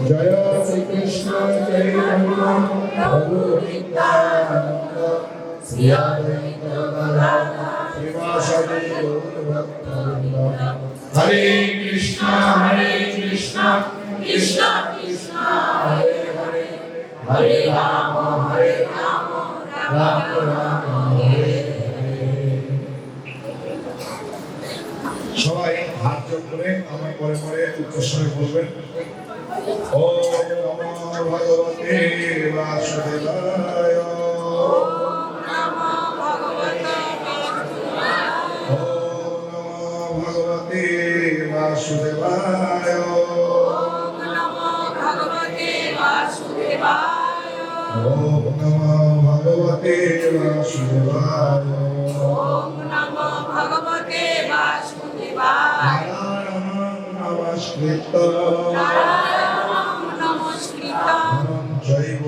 জয় শ্রীকৃষ্ণ চৈতন্য প্রভু নিত্যানন্দ শ্রী অদ্বৈত গদাধর শ্রীবাসাদি গৌরভক্তবৃন্দ। হরে কৃষ্ণ কৃষ্ণ কৃষ্ণ হরে হরে, হরে রাম রাম রাম হরে হরে। সবাই হাত জোড় করে আমার পরে পরে উচ্চস্বরে বলবেন, ওম নমো ভগবতে বাসুদেবায়, ওম নমো ভগবতে বাসুদেবায়, ওম নমো ভগবতে বাসুদেবায়, ওম নমো ভগবতে বাসুদেবায়, ওম নমো ভগবতে বাসুদেবায়। নারায়ণং নমস্কৃত্যং চৈব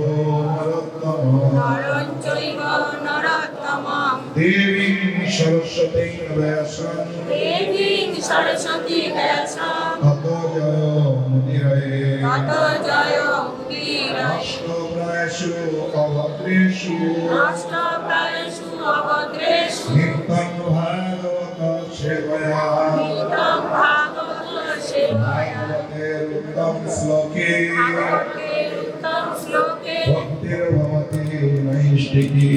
নরোত্তমং দেবীং সরস্বতীং ব্যাসং ততো জয় মুদিরয়ে অষ্টপ্রায়েষু অভদ্রেষু নিত্যং ভাগবত সেবয়া ভাগবতের উত্তম শ্লোকে ভক্তির্ভবতি নৈষ্ঠিকী।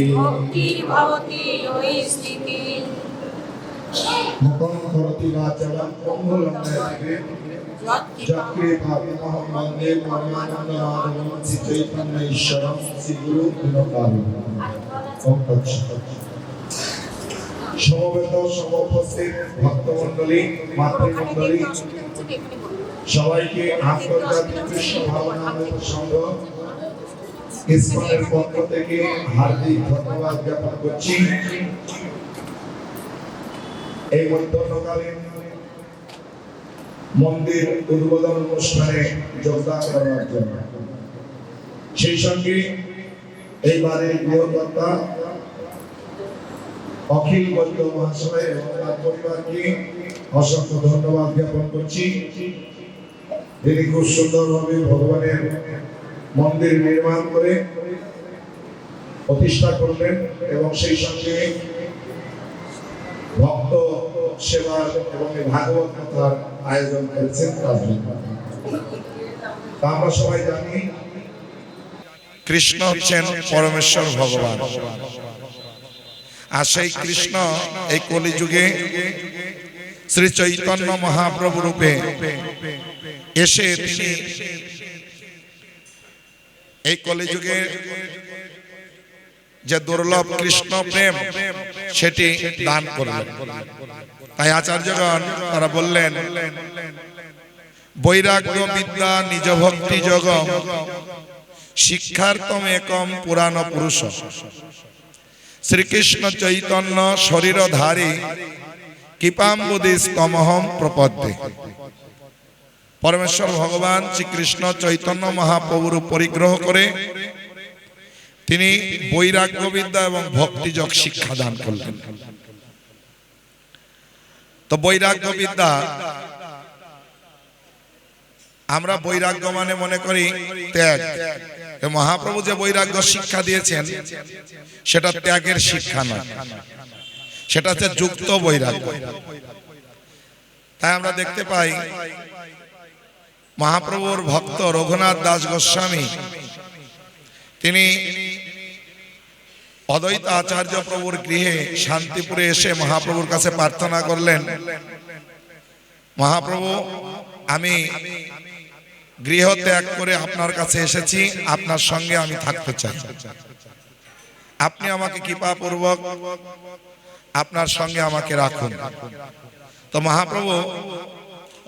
মুখং করতি বাচালং পঙ্গুলং লঙ্ঘয়তে যৎকৃপাপিতমহং বন্দে পরমানন্দমাধবং শ্রী চৈতন্য ঈশ্বরং শ্রী গুরু দিনকারী। ওম তৎসৎ। সমবেত সমুপস্থিত ভক্তমণ্ডলী, মাতৃমণ্ডলী, সবাইকে আন্তর্জাতিক কৃষ্ণ ভাবনামৃত সংঘ ইসকনের পক্ষ থেকে হার্দিক ধন্যবাদ জ্ঞাপন করছি। এই মধ্যাহ্নকালীন মন্দির উদ্বোধন অনুষ্ঠানে যোগদান করার জন্য, সেই সঙ্গে এইবারের গৃহকর্তা অখিল বৈদ্য মহাশয় এবং তার পরিবারকে অসংখ্য ধন্যবাদ জ্ঞাপন করছি। তিনি খুব সুন্দরভাবে ভগবানের মন্দির নির্মাণ করে প্রতিষ্ঠা করলেন এবং সেই সঙ্গে ভক্ত সেবার এবং ভাগবত কথার আয়োজন করেছেন। আমরা সবাই জানি কৃষ্ণ হচ্ছেন পরমেশ্বর ভগবান, আর সেই কৃষ্ণ এই কলিযুগে শ্রী চৈতন্য মহাপ্রভু রূপে এসে তিনি এই কলিযুগে যে দুর্লভ কৃষ্ণ প্রেম সেটি দান করলেন। তাই আচার্যগণ তারা বললেন, বৈরাগ্য বিদ্যা নিজ ভক্তি যোগ শিক্ষার্থম একম পুরাণ পুরুষ শ্রীকৃষ্ণ চৈতন্য শরীরধারী কৃপাম্বুদিস্তমহম প্রপদ্যে। পরমেশ্বর ভগবান শ্রীকৃষ্ণ চৈতন্য মহাপ্রভুর পরিগ্রহ করে তিনি বৈরাগ্য বিদ্যা এবং ভক্তিযোগ শিক্ষা দান করলেন। তো বৈরাগ্য বিদ্যা, আমরা বৈরাগ্য মানে মনে করি ত্যাগ। মহাপ্রভু যে বৈরাগ্য শিক্ষা দিয়েছেন সেটা ত্যাগের শিক্ষা নয়, সেটা হচ্ছে যুক্ত বৈরাগ্য। তাই আমরা দেখতে পাই মহাপ্রভুর ভক্ত রঘুনাথ দাস গোস্বামী তিনি অদ্বৈত আচার্য প্রভুর গৃহে শান্তিপুরে এসে মহাপ্রভুর কাছে প্রার্থনা করলেন, মহাপ্রভু আমি গৃহ ত্যাগ করে আপনার কাছে এসেছি, আপনার সঙ্গে আমি থাকতে চাই, আপনি আমাকে কৃপাপূর্বক আপনার সঙ্গে আমাকে রাখুন। তো মহাপ্রভু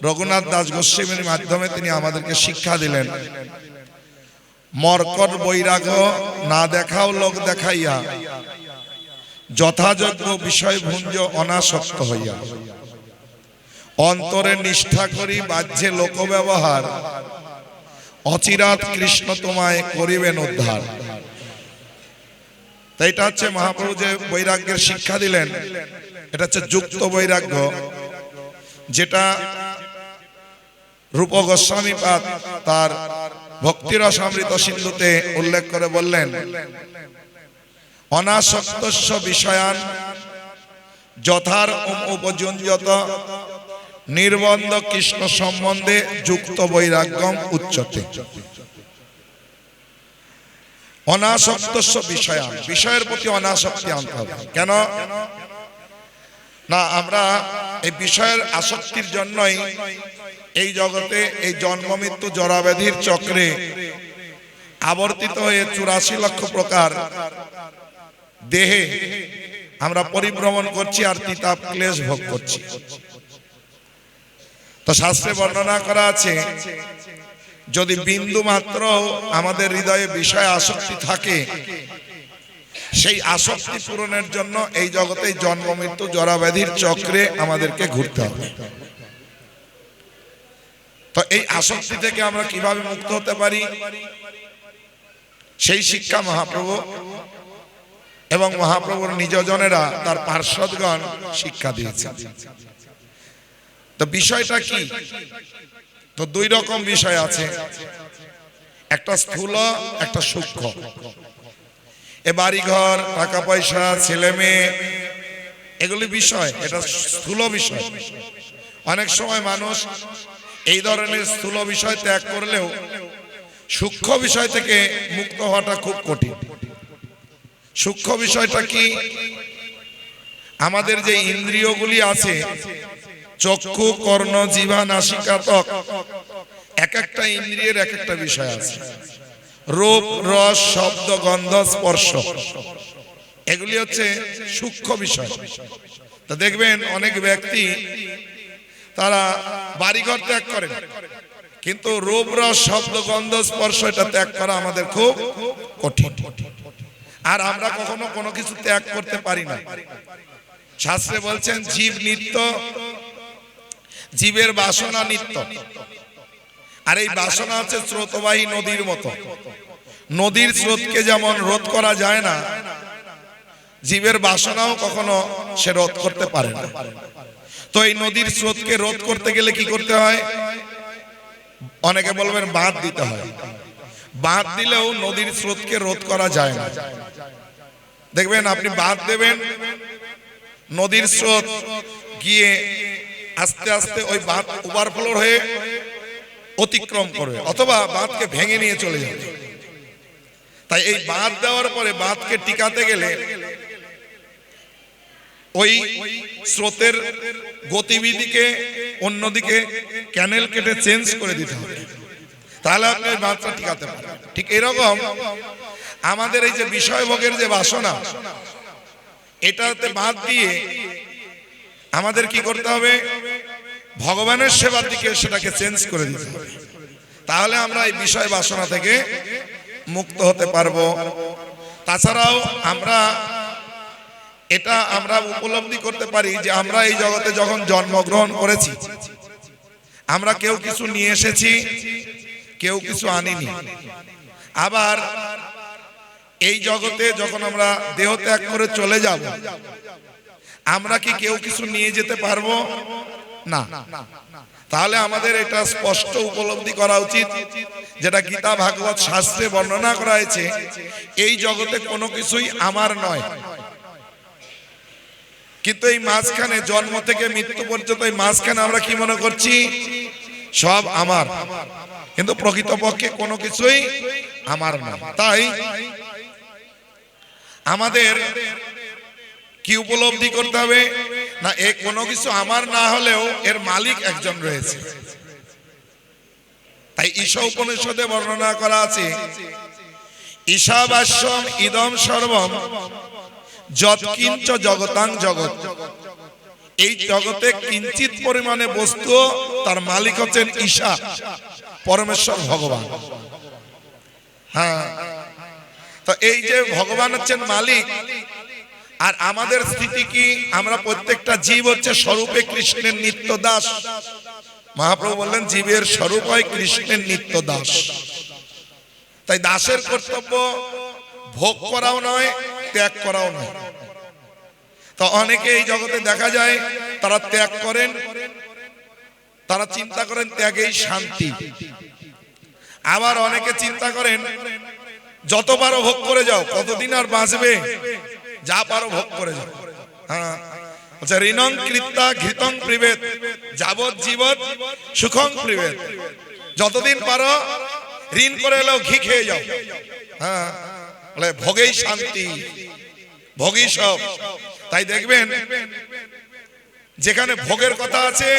রঘুনাথ দাস গোস্বামীর মাধ্যমে তিনি আমাদেরকে শিক্ষা দিলেন, মর্কট বৈরাগ্য না দেখাও লোক দেখাইয়া যথাযোগ্য বিষয় ভুঞ্জ অনাসক্ত হইয়া অন্তরে নিষ্ঠা করি বাহ্যে লোক ব্যবহার অচিরাত কৃষ্ণ তোমায় করিবেন উদ্ধার। তাই এটা হচ্ছে মহাপ্রভু যে বৈরাগ্যের শিক্ষা দিলেন, এটা হচ্ছে যুক্ত বৈরাগ্য, যেটা রূপ গোস্বামী পাদ তার ভক্তিরসামৃত সিন্ধুতে উল্লেখ করে বললেন, অনাসক্তস্য বিষয়ান যথার উপযুঞ্জত নির্বন্ধ কৃষ্ণ সম্বন্ধে যুক্ত বৈরাগ্যম উচ্চতে। অনাসক্তস্য বিষয়ান, বিষয়ের প্রতি অনাসক্তি আনতে হবে। কেন না, আমরা এই বিষয়ের আসক্তির জন্যই এই জগতে এই জন্ম মৃত্যু জরাব্যাধির চক্রে আবর্তিত হয়ে 84 লক্ষ প্রকার দেহে আমরা পরিভ্রমণ করছি আর তিতাপ ক্লেশ ভোগ করছি। তো শাস্ত্রে বর্ণনা করা আছে, যদি বিন্দু মাত্র আমাদের হৃদয়ে বিষয় আসক্তি থাকে, সেই আসক্তি পূরণের জন্য এই জগতে জন্ম মৃত্যু জরাব্যাধির চক্রে আমাদেরকে ঘুরতে হবে। তো এই আসক্তি থেকে আমরা কিভাবে মুক্ত হতে পারি, সেই শিক্ষা মহাপ্রভু এবং মহাপ্রভুর নিজজনেরা তার পার্শ্বদগণ শিক্ষা দিয়েছে। তো বিষয়টা কি? তো দুই রকম বিষয় আছে, একটা স্থূল, একটা সূক্ষ্ম। এ বাড়িঘর, টাকা পয়সা, ছেলে মেয়ে, এগুলি বিষয়, এটা স্থূল বিষয়। অনেক সময় মানুষ এই ধরনের স্থূল বিষয় ত্যাগ করলেও সূক্ষ্ম বিষয় থেকে মুক্ত হওয়াটা খুব কঠিন। সূক্ষ্ম বিষয়টা কি? আমাদের যে ইন্দ্রিয়গুলি আছে, চক্ষু, কর্ণ, জিহ্বা, নাসিকা, ত্বক, এক একটা ইন্দ্রিয়ের এক একটা বিষয় আছে। রূপ, রস, শব্দ, গন্ধ, স্পর্শ, এগুলি হচ্ছে সূক্ষ্ম বিষয়। তো দেখবেন অনেক ব্যক্তি তারা বাড়িঘর ত্যাগ করেন, কিন্তু রূপ, রস, শব্দ, গন্ধ, স্পর্শ এটা ত্যাগ করা আমাদের খুব কঠিন। আর আমরা কখনো কোনো কিছু ত্যাগ করতে পারি না। শাস্ত্রে বলছেন, জীব নিত্য, জীবের বাসনা নিত্য। আর এই বাসনা হচ্ছে স্রোতবাহী নদীর মতো। নদীর স্রোতকে যেমন রোধ করা যায় না, জীবের বাসনাও কখনো সে রোধ করতে পারে না। তো এই নদীর স্রোতকে রোধ করতে গেলে কি করতে হয়? অনেকে বলবেন বাঁধ দিতে হয়। বাঁধ দিলেও নদীর স্রোতকে রোধ করা যায় না। দেখবেন আপনি বাঁধ দেবেন, নদীর স্রোত গিয়ে আস্তে আস্তে ওই বাঁধ ওভারফ্লো হয়ে অতিক্রম করবে, অথবা বাঁধকে ভেঙে নিয়ে চলে যাবে। তাই এই বাঁধ দেওয়ার পরে বাঁধকে টিকাতে গেলে ওই স্রোতের গতিবিধিকে অন্যদিকে ক্যানেল কেটে চেঞ্জ করে দিতে হবে, তাহলে আপনি ওই বাঁধটা টিকাতে পারবেন। ঠিক এরকম আমাদের এই যে বিষয় ভোগের যে বাসনা, এটাতে বাদ দিয়ে আমাদের কি করতে হবে? ভগবানের সেবার দিকে সেটাকে চেঞ্জ করে দিতে হবে, তাহলে আমরা এই বিষয় বাসনা থেকে মুক্ত হতে পারবো। তাছাড়াও আমরা উপলব্ধি করতে পারি যে আমরা এই জগতে যখন জন্মগ্রহণ করেছি, আমরা কেউ কিছু নিয়ে এসেছি, কেউ কিছু আনিনি। আবার এই জগতে যখন আমরা দেহ ত্যাগ করে চলে যাব, আমরা কি কেউ কিছু নিয়ে যেতে পারবো না? তাহলে আমাদের এটা স্পষ্ট উপলব্ধি করা উচিত, যেটা গীতা ভাগবত শাস্ত্রে বর্ণনা করা হয়েছে, এই জগতে কোনো কিছুই আমার নয়। কিন্তু এই মাঝখানে জন্ম থেকে মৃত্যু পর্যন্ত এই মাঝখানে আমরা কি মনে করছি? সব আমার, কিন্তু প্রকৃতপক্ষে কোনো কিছুই আমার না। তাই আমাদের কি উপলব্ধি করতে হবে? না, এ কোনো কিছু আমার না হলেও এর মালিক একজন রয়েছে। তাই ঈশা উপনিষদে বর্ণনা করা আছে, ঈশাবাস্যম ইদম সর্বম যৎকিঞ্চ জগতাং জগৎ। এই জগতে কিঞ্চিত পরিমাণে বস্তু, তার মালিক হচ্ছেন ঈশা, পরমেশ্বর ভগবান। হ্যাঁ, তো এই যে ভগবান হচ্ছেন মালিক, আর আমাদের স্থিতি কি? আমরা প্রত্যেকটা জীব হচ্ছে স্বরূপে কৃষ্ণের নিত্য দাস। মহাপ্রভু বললেন, জীবের স্বরূপ হয় কৃষ্ণের নিত্য দাস। তাই দাসের কর্তব্য ভোগ করাও নয়, ত্যাগ করাও নয়। তো অনেকে এই জগতে দেখা যায় তারা ত্যাগ করেন, তারা চিন্তা করেন ত্যাগেই শান্তি। আবার অনেকে চিন্তা করেন যত পারো ভোগ করে যাও, কতদিন আর বাঁচবে, যা পারো ভোগ করে যাও। হ্যাঁ, আচ্ছা, ঋণং কৃত্তা ঘৃতং প্রিবেত যাবৎ জীবৎ সুখং প্রিবেত। যতদিন পারো ঋণ করে এলেও ঘি খেয়ে যাও। হ্যাঁ, বলে ভোগেই শান্তি, ভোগই সব। তাই দেখবেন যেখানে ভোগের কথা আছে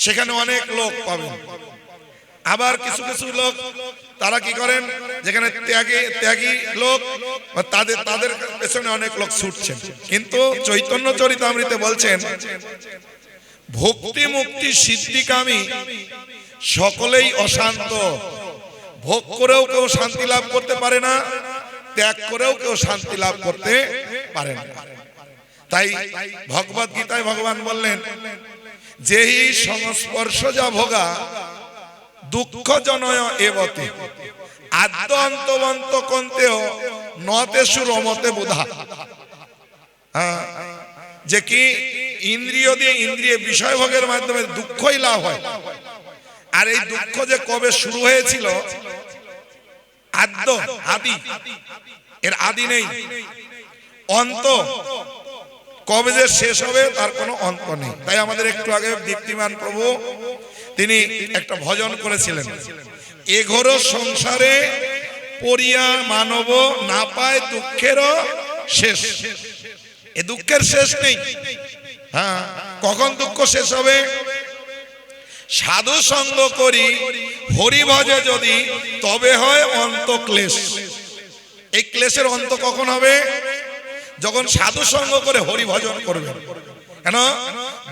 সেখানে অনেক লোক পাবেন। আবার কিছু কিছু লোক তারা কি করেন, যেখানে ত্যাগী লোক তাদের পেছনে অনেক লোক ছুটছেন। কিন্তু চৈতন্য চরিতামৃতে বলছেন ভক্তি মুক্তি সিদ্ধিকামী সকলেই অশান্ত। ভোগ করেও কেউ শান্তি লাভ করতে পারে না, ত্যাগ করেও কেউ শান্তি লাভ করতে পারে না। তাই ভগবত গীতায় ভগবান বললেন যেই সংস্পর্শ যা ভোগা দুঃখ জনয় এবতে আদ্য অন্তবন্ত কন্তেও নতেষু রমতে বুধা। যে কি ইন্দ্রিয় দিয়ে ইন্দ্রিয় বিষয় ভোগের মাধ্যমে দুঃখই লাভ হয়। আর এই দুঃখ যে কবে শুরু হয়েছিল, আদ্য আদি, এর আদি নেই, অন্ত কবে যে শেষ হবে তার কোনো অন্ত নেই। তাই আমাদের একটু আগে দীপ্তিমান প্রভু তিনি একটা ভজন করেছিলেন, এ ঘোর সংসারে পড়িয়া মানব না পায় দুঃখেরও শেষ। এ দুঃখের শেষ নেই। হ্যাঁ, কখন দুঃখ শেষ হবে? সাধু সঙ্গ করি হরি ভজে যদি তবে হয় অন্ত ক্লেশ। এই ক্লেশের অন্ত কখন হবে? যখন সাধু সঙ্গ করে হরি ভজন করবে। কেন?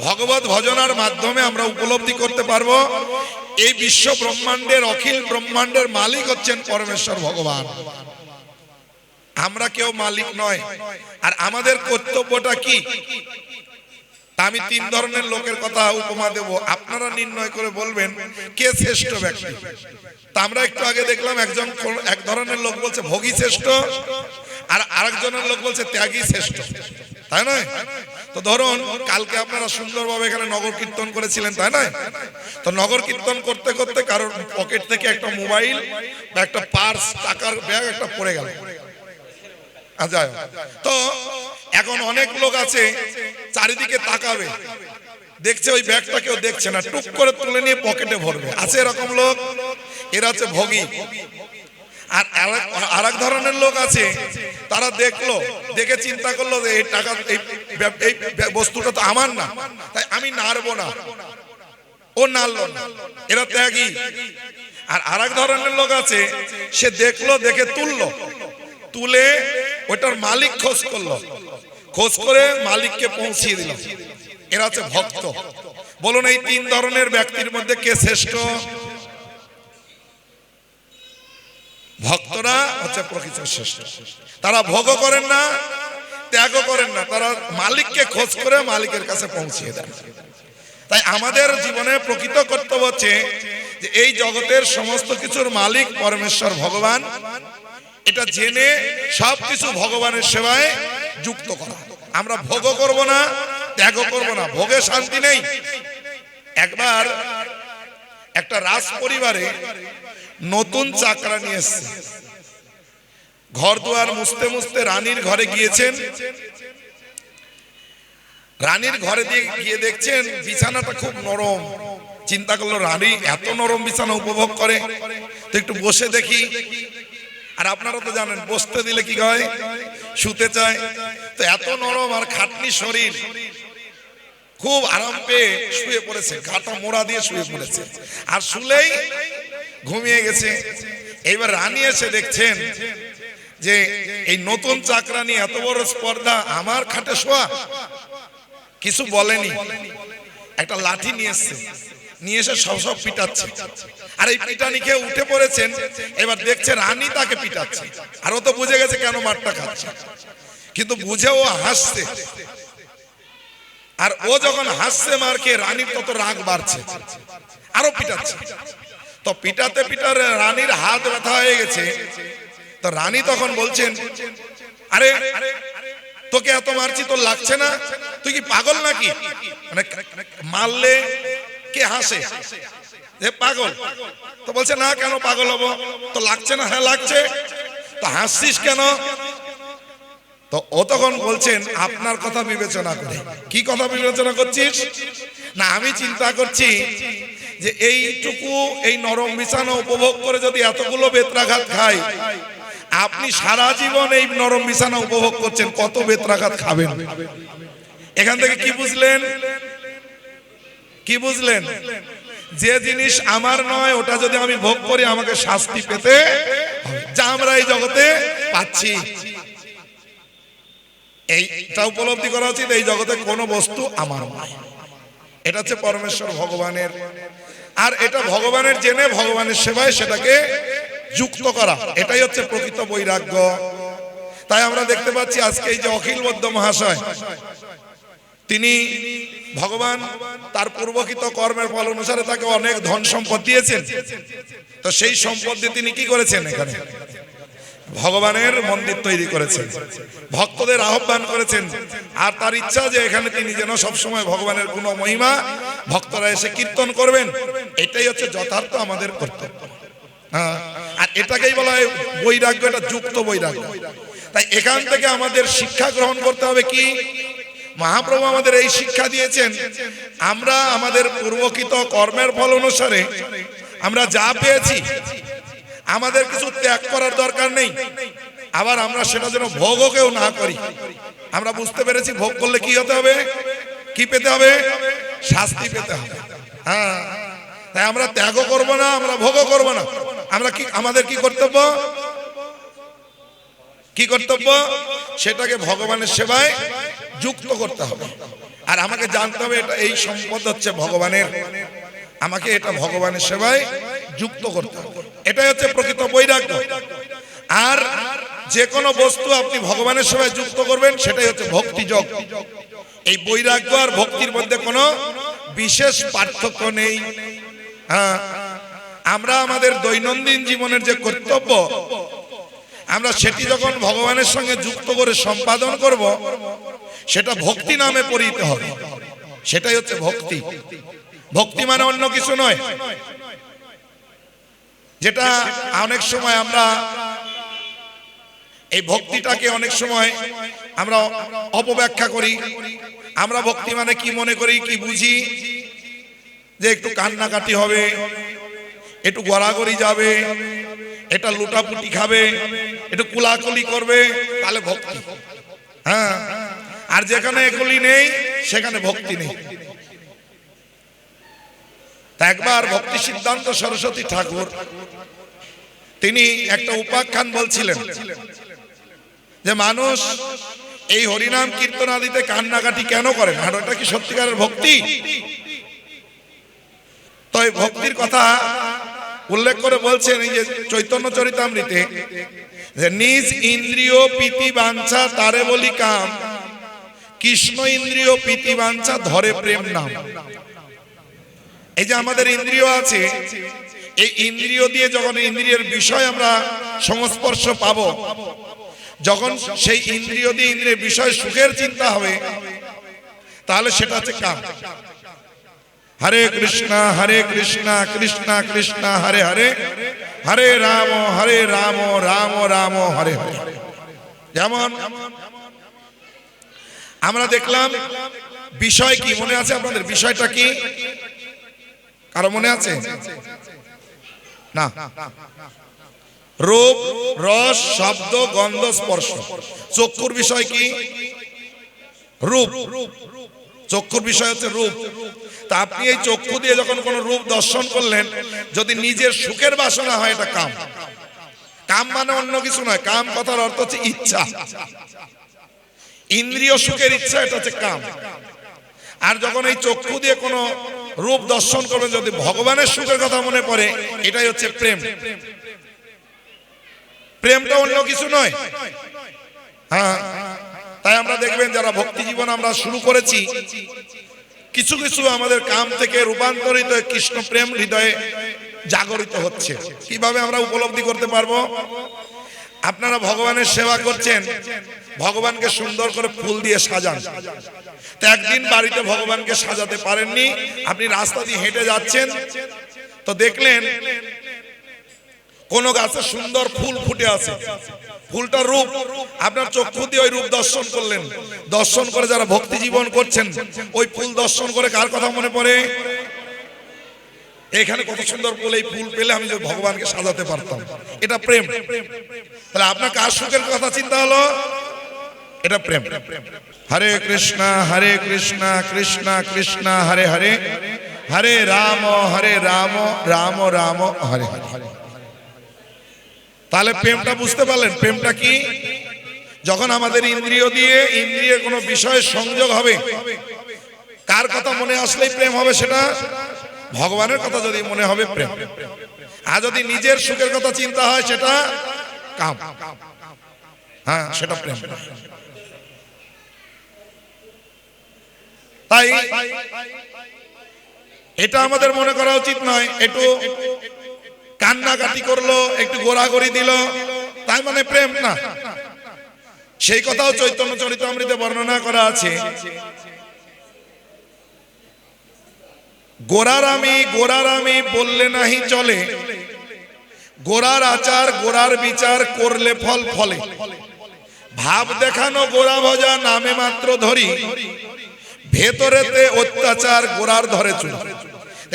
ভগবত ভজনার মাধ্যমে আমরা উপলব্ধি করতে পারবো এই বিশ্ব ব্রহ্মাণ্ডের অখিল ব্রহ্মাণ্ডের মালিক হচ্ছেন পরমেশ্বর ভগবান। আমরা কেউ মালিক নয়। আর আমাদের কর্তব্যটা কি? আমি তিন ধরনের লোকের কথা উপমা দেব, আপনারা নির্ণয় করে বলবেন কে শ্রেষ্ঠ ব্যক্তি। তা আমরা একটু আগে দেখলাম এক ধরনের লোক বলছে ভোগী শ্রেষ্ঠ, আর আরেকজনের লোক বলছে ত্যাগী শ্রেষ্ঠ, তাই নয়? তো ধরুন কালকে আপনারা সুন্দরভাবে এখানে নগর কীর্তন করেছিলেন, তাই নয়? তো নগর কীর্তন করতে করতে কারোর পকেট থেকে একটা মোবাইল বা একটা পার্স, টাকার ব্যাগ একটা পড়ে গেল। তো এখন অনেক লোক আছে চারিদিকে তাকাবে, দেখছে ওই ব্যাগটা কেউ দেখছে না, টুক করে তুলে নিয়ে পকেটে ভরবে। আছে এরকম লোক, এরা হচ্ছে ভোগী। আর আরেক ধরনের লোক আছে, তারা দেখে চিন্তা করলো যে এই টাকা, এই বস্তুটা তো আমার না, তাই আমি নাড়বো না, ও নাড়লো না, এরা ত্যাগী। আর আরেক ধরনের লোক আছে, সে দেখে তুলে ওটার মালিক খোঁজ করে মালিককে পৌঁছিয়ে দিল, এরা হচ্ছে ভক্ত। বলুন এই তিন ধরনের ব্যক্তির মধ্যে কে শ্রেষ্ঠ? ভক্তরা হচ্ছে প্রকৃত শ্রেষ্ঠ। তারা ভোগও করেন না, ত্যাগও করেন না, তারা মালিককে খোঁজ করে মালিকের কাছে পৌঁছিয়ে দেন। তাই আমাদের জীবনে প্রকৃত কর্তব্য হচ্ছে যে এই জগতের সমস্ত কিছুর মালিক পরমেশ্বর ভগবান, এটা জেনে সবকিছু ভগবানের সেবায় যুক্ত করা। আমরা ভোগও করব না, ত্যাগও করব না, ভোগে শান্তি নেই। একবার একটা রাজ পরিবারে নতুন চাকরা নিয়ে এসছে, ঘর দুয়ার মুছতে মুছতে রানীর ঘরে গিয়েছেন। রানীর ঘরে গিয়ে দেখছেন বিছানাটা খুব নরম। চিন্তা করলো রানী এত নরম বিছানা উপভোগ করে, তো একটু বসে দেখি। আর আপনারা তো জানেন বসতে দিলে কি হয়, শুতে চায়। তো এত নরম আর খাটনি শরীর, খুব আরাম পেয়ে শুয়ে পড়েছে, গাটা মোড়া দিয়ে শুয়ে পড়েছে, আর শুলেই ঘুমিয়ে গেছে। এইবার রানী এসে দেখছেন যে এই নতুন চাকরানি এত বড় স্পর্ধা, আমার খাটে শোয়া। কিছু বলেনি, একটা লাঠি নিয়ে এসে সব পিটাচ্ছে। আর এই পিটানি খেয়ে উঠে পড়েছেন। এবার দেখছে রানী তাকে পিটাচ্ছে, আর ও তো বুঝে গেছে কেন মারটা খাচ্ছে, কিন্তু বুঝে ও হাসছে। আর ও যখন হাসছে মার খেয়ে, রানীর তত রাগ বাড়ছে, আরো পিটাচ্ছে। তো পিটাতে রানীর হাত ব্যথা হয়ে গেছে। তো রানী তখন বলছেন, আরে তোকে এত মারছি, তোর লাগছে না? তুই কি পাগল নাকি? মানে মারলে কে হাসে? যে পাগল। তো বলছে না, কেন পাগল হবো? তো লাগছে না? হ্যাঁ লাগছে। তো হাসছিস কেন? তো ও তখন বলছেন আপনার কথা বিবেচনা করে। কি কথা বিবেচনা করছিস? না আমি চিন্তা করছি যে এইটুকু এই নরম বিছানা উপভোগ করে যদি এতগুলো বেত্রাঘাত খাই, আপনি সারা জীবন এই নরম বিছানা উপভোগ করছেন, কত বেত্রাঘাত খাবেন? এখান থেকে কি বুঝলেন? কি বুঝলেন? যে জিনিস আমার নয় ওটা যদি আমি ভোগ করি আমাকে শাস্তি পেতে হবে, যা আমরা এই জগতে পাচ্ছি। এইটা উপলব্ধি করা উচিত, এই জগতে কোনো বস্তু আমার নয়। এটা হচ্ছে পরমেশ্বর ভগবানের। আর এটা ভগবানের জেনে ভগবানের সেবায় সেটাকে যুক্ত করা, এটাই হচ্ছে প্রকৃত বৈরাগ্য। তাই আমরা দেখতে পাচ্ছি আজকে এই যে অখিল বৌদ্ধ মহাশয়, তিনি ভগবান তার পূর্বকৃত কর্মের ফল অনুসারে তাকে অনেক ধন সম্পদ দিয়েছেন। তো সেই সম্পদ দিয়ে তিনি কি করেছেন? এখানে ভগবানের মন্দির তৈরি করেছেন, ভক্তদের আহ্বান করেছেন। আর তার ইচ্ছা যে এখানে তিনি যেন সবসময় ভগবানের গুণ মহিমা ভক্তরা এসে কীর্তন করবেন। এটাই হচ্ছে যথার্থ আমাদের কর্তব্য। আর এটাকেই বলা হয় বৈরাগ্য, এটা যুক্ত বৈরাগ্য। তাই এখান থেকে আমাদের শিক্ষা গ্রহণ করতে হবে কি? মহাপ্রভু আমাদের এই শিক্ষা দিয়েছেন, আমরা আমাদের পূর্বকৃত কর্মের ফল অনুসারে আমরা যা পেয়েছি আমাদের কিছু ত্যাগ করার দরকার নেই। আবার আমরা সেটা যেন ভোগকেও না করি। আমরা বুঝতে পেরেছি ভোগ করলে কি হতে হবে, কি পেতে হবে? শাস্তি পেতে হবে। হ্যাঁ, তাই আমরা ত্যাগও করব না, আমরা ভোগও করব না। আমরা কি, আমাদের কি কর্তব্য? কি কর্তব্য? সেটাকে ভগবানের সেবায় যুক্ত করতে হবে। আর আমাকে জানতে হবে এটা এই সম্পদ হচ্ছে ভগবানের, আমাকে এটা ভগবানের সেবায় যুক্ত করতে হবে। এটাই হচ্ছে প্রকৃত বৈরাগ্য। আর যে কোনো বস্তু আপনি ভগবানের সেবায় যুক্ত করবেন সেটাই হচ্ছে ভক্তিযোগ। এই বৈরাগ্য আর ভক্তির মধ্যে কোনো বিশেষ পার্থক্য নেই। হ্যাঁ, আমরা আমাদের দৈনন্দিন জীবনের যে কর্তব্য আমরা সেটি যখন ভগবানের সঙ্গে যুক্ত করে সম্পাদন করব সেটা ভক্তি নামে পরিচিত হবে। সেটাই হচ্ছে ভক্তি। ভক্তি মানে অন্য কিছু নয়, যেটা অনেক সময় আমরা এই ভক্তিটাকে অনেক সময় আমরা অপব্যাখ্যা করি। আমরা ভক্তি মানে কি মনে করি, কি বুঝি? যে একটু কান্নাকাটি হবে, একটু গড়াগড়ি যাবে, এটা লুটাপুটি খাবে, একটু কুলাকুলি করবে, তাহলে ভক্তি। হ্যাঁ, আর যেখানে এগুলি নেই সেখানে ভক্তি নেই। তা একবার ভক্তি সিদ্ধান্ত সরস্বতী ঠাকুর তিনি একটা উপাখ্যান বলছিলেন যে মানুষ এই হরিনাম কীর্তন আদিতে কান্নাকাটি কেন করে, আর ওটা কি সত্যিকারের ভক্তি? তো এই ভক্তির কথা উল্লেখ করে বলছেন এই যে চৈতন্য চরিতামৃতে, যে নিজ ইন্দ্রিয় প্রীতি বাঞ্ছা তারে বলি কাম, কৃষ্ণ ইন্দ্রিয় প্রীতি বাঞ্ছা ধরে প্রেম নাম। এই যে আমাদের ইন্দ্রিয় আছে, এই ইন্দ্রিয় দিয়ে যখন ইন্দ্রিয়ের বিষয় আমরা সংস্পর্শ পাবো, যখন সেই ইন্দ্রিয় দিয়ে ইন্দ্রিয়ের বিষয় সুখের চিন্তা হবে, তাহলে সেটা হচ্ছে কাম। হরে কৃষ্ণ কৃষ্ণ কৃষ্ণ হরে হরে, হরে রাম রাম রাম হরে হরে। যেমন আমরা দেখলাম বিষয় কি মনে আছে আপনাদের? বিষয়টা কি কারো মনে আছে? না। রূপ, রস, শব্দ, গন্ধ, স্পর্শ। চক্ষুর বিষয় কি? রূপ। চক্ষুর বিষয় হচ্ছে রূপ। তা আপনি এই চক্ষু দিয়ে যখন কোন রূপ দর্শন করলেন, যদি নিজের সুখের বাসনা হয় এটা কাম। কাম মানে অন্য কিছু নয়, কাম কথার অর্থ হচ্ছে ইচ্ছা, ইন্দ্রিয় সুখের ইচ্ছা, এটা হচ্ছে কাম। আর যখন এই চক্ষু দিয়ে কোনো রূপ দর্শন করবেন, যদি ভগবানের সুখের কথা মনে পড়ে, এটাই হচ্ছে প্রেম। প্রেমটা অন্য কিছু নয়। হ্যাঁ, তাই আমরা দেখবেন যারা ভক্তি জীবন আমরা শুরু করেছি, কিছু কিছু আমাদের কাম থেকে রূপান্তরিত কৃষ্ণ প্রেম হৃদয়ে জাগরিত হচ্ছে। কিভাবে আমরা উপলব্ধি করতে পারবো? আপনারা ভগবানের সেবা করছেন, ভগবানকে সুন্দর করে ফুল দিয়ে সাজান। তো একদিন বাড়িতে ভগবানকে সাজাতে পারেননি, আপনি রাস্তা দিয়ে হেঁটে যাচ্ছেন, তো দেখলেন কোন গাছে সুন্দর ফুল ফুটে আছে, ফুলটার রূপ আপনার চক্ষু দিয়ে ওই রূপ দর্শন করলেন, দর্শন করে যারা ভক্তি জীবন করছেন ওই ফুল দর্শন করে কার কথা মনে পড়ে? এখানে কত সুন্দর ফুল, এই ফুল পেলে আমি যে ভগবানকে সাজাতে পারতাম, এটা প্রেম। তাহলে আপনার কার সুখের কথা চিন্তা হলো? এটা প্রেম। হরে কৃষ্ণ কৃষ্ণ কৃষ্ণ হরে হরে, হরে রাম রাম রাম হরে হরে। তাহলে প্রেমটা বুঝতে পারলেন? প্রেমটা কি? যখন আমাদের ইন্দ্রিয় দিয়ে ইন্দ্রিয়ের কোনো বিষয়ের সংযোগ হবে, কার কথা মনে আসলেই প্রেম হবে? সেটা ভগবানের কথা যদি মনে হবে প্রেম। আর যদি নিজের সুখের কথা চিন্তা হয় সেটা কাম, হ্যাঁ সেটা প্রেম। তাই এটা আমাদের মনে করা উচিত নয় একটু কান্নাকাটি করলো, একটু গোড়াগড়ি দিল, তাই মানে প্রেম না। সেই কথাও চৈতন্য চরিতামৃতে বর্ণনা করা আছে। গোড়ার আমি বললে নাহি চলে, গোড়ার আচার গোড়ার বিচার করলে ফল ফলে, ভাব দেখানো গোড়া ভজা নামে মাত্র ধরি, ভেতরেতে অত্যাচার গোড়ার ধরে চুল।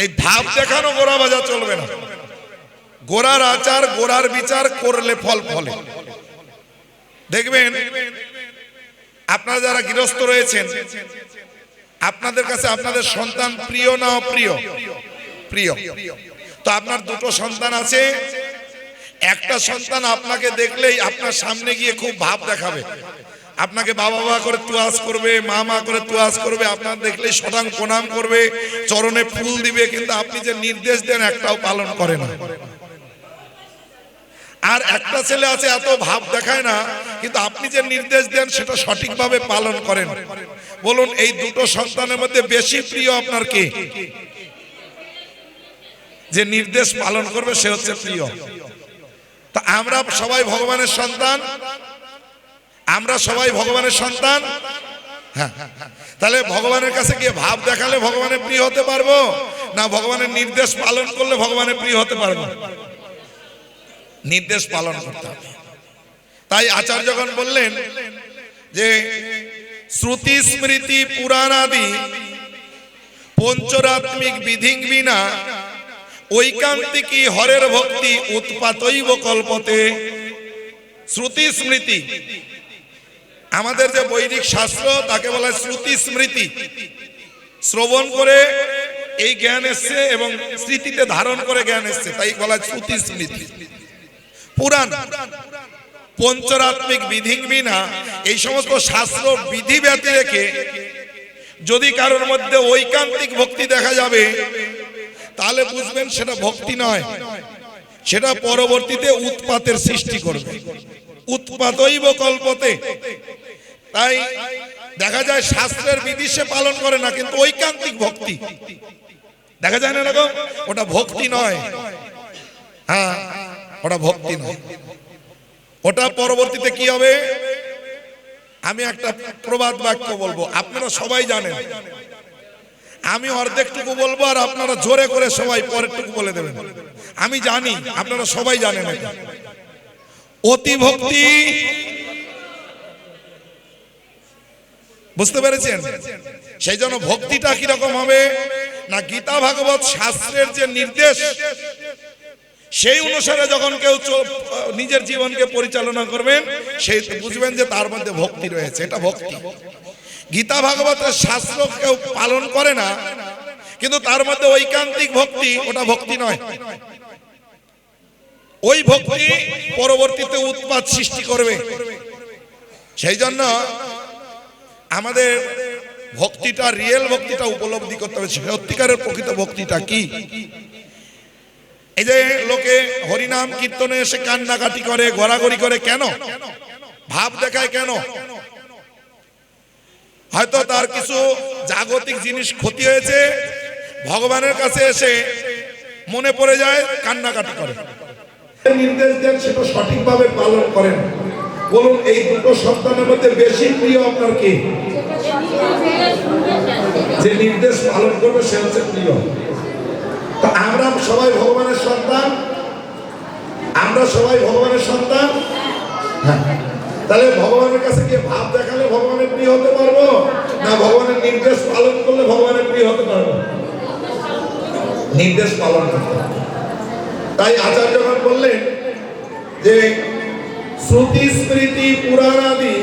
এই ভাব দেখানো গোড়া ভজা চলবে না, গোড়ার আচার গোড়ার বিচার করলে ফল ফলে। দেখবেন আপনারা যারা গৃহস্থ রয়েছেন, আপনাদের কাছে আপনাদের সন্তান প্রিয় না অপ্রিয়? প্রিয়। তো আপনার দুটো সন্তান আছে, একটা সন্তান আপনাকে দেখলেই আপনার সামনে গিয়ে খুব ভাব দেখাবে, আপনাকে বাবা বাবা করে তুয়াজ করবে, মা মা করে তুয়াজ করবে, আপনার দেখলেই শতাং প্রণাম করবে, চরণে ফুল দিবে, কিন্তু আপনি যে নির্দেশ দেন একটাও পালন করে না। আর একটা ছেলে আছে এত ভাব দেখায় না, কিন্তু আপনি যে নির্দেশ দেন সেটা সঠিকভাবে পালন করেন। বলুন এই দুটো সন্তানের মধ্যে বেশি প্রিয় আপনার কে? যে নির্দেশ পালন করবে সে হচ্ছে প্রিয়। তা আমরা সবাই ভগবানের সন্তান, আমরা সবাই ভগবানের সন্তান। হ্যাঁ, তাহলে ভগবানের কাছে গিয়ে ভাব দেখালে ভগবানের প্রিয় হতে পারবো না ভগবানের নির্দেশ পালন করলে ভগবানের প্রিয় হতে পারবো? নির্দেশ পালন করতে হবে। তাই আচার্যগণ বললেন যে শ্রুতি স্মৃতি পুরাণাদি পঞ্চরাত্মিক বিধিং বিনা ঐকান্তিকী হরের ভক্তি উৎপাতৈব কল্পতে। শ্রুতি স্মৃতি আমাদের যে বৈদিক শাস্ত্র তাকে বলা হয় শ্রুতি স্মৃতি। শ্রবণ করে এই জ্ঞান এসছে এবং স্মৃতিতে ধারণ করে জ্ঞান এসছে, তাই বলা হয় শ্রুতি স্মৃতি। পুরাণ পঞ্চরাত্মিক বিধিং বিনা, এই সমস্ত শাস্ত্র বিধি ব্যতি রেখে যদি কারোর মধ্যে ঐকান্তিক ভক্তি দেখা যাবে তাহলে বুঝবেন সেটা ভক্তি নয়, সেটা পরবর্তীতে উৎপাতের সৃষ্টি করবে। উৎপাতৈব কল্পতে। তাই দেখা যায় শাস্ত্রের বিধি সে পালন করে না, কিন্তু ঐকান্তিক ভক্তি দেখা যায় না এরকম, ওটা ভক্তি নয়। হ্যাঁ, ওটা ভক্তি নয়, ওটা পরবর্তীতে কি হবে? আমি একটা প্রবাদ বাক্য বলবো, আপনারা সবাই জানেন, আমি অর্ধেকটুকু বলবো আর আপনারা জোরে করে সবাই পরেরটুকু বলে দেবেন। আমি জানি আপনারা সবাই জানেন এটা। অতি ভক্তি, বুঝতে পেরেছেন? সেই জন্য ভক্তিটা কিরকম হবে না, গীতা ভাগবত শাস্ত্রের যে নির্দেশ সেই অনুসারে যখন কেউ নিজের জীবনকে পরিচালনা করবেন সেই বুঝবেন যে তার মধ্যে ভক্তি রয়েছে, এটা ভক্তি। গীতা ভাগবতের শাস্ত্র কেউ পালন করে না কিন্তু তার মধ্যে ঐকান্তিক ভক্তি, ওটা ভক্তি নয়। ওই ভক্তি পরবর্তীতে উৎপাত সৃষ্টি করবে। সেই জন্য আমাদের ভক্তিটা, রিয়েল ভক্তিটা উপলব্ধি করতে হবে, সত্যিকারের প্রকৃত ভক্তিটা কি। এই যে লোকে হরিনাম কীর্তনে এসে কান্নাকাটি করে, গড়াগড়ি করে, কেন? ভাব দেখায় কেন? হয়তো তার কিছু জাগতিক জিনিস ক্ষতি হয়েছে, ভগবানের কাছে এসে মনে পড়ে যায়, কান্নাকাটি করে। নির্দেশ দেন সেটা সঠিকভাবে পালন করেন। বলুন এই দুটো সন্তানের মধ্যে বেশি প্রিয় আপনার কি? যে নির্দেশ পালন করবে সে হচ্ছে প্রিয়। তো আমরা সবাই ভগবানের সন্তান, আমরা সবাই ভগবানের সন্তান। হ্যাঁ, তাহলে ভগবানের কাছে গিয়ে ভাব দেখালে ভগবানের প্রিয় হতে পারবো, না ভগবানের নির্দেশ পালন করলে ভগবানের প্রিয় হতে পারবো? নির্দেশ পালন করতে হবে। তাই আচার্যগণ বললেন যে শ্রুতি স্মৃতি পুরাণাদি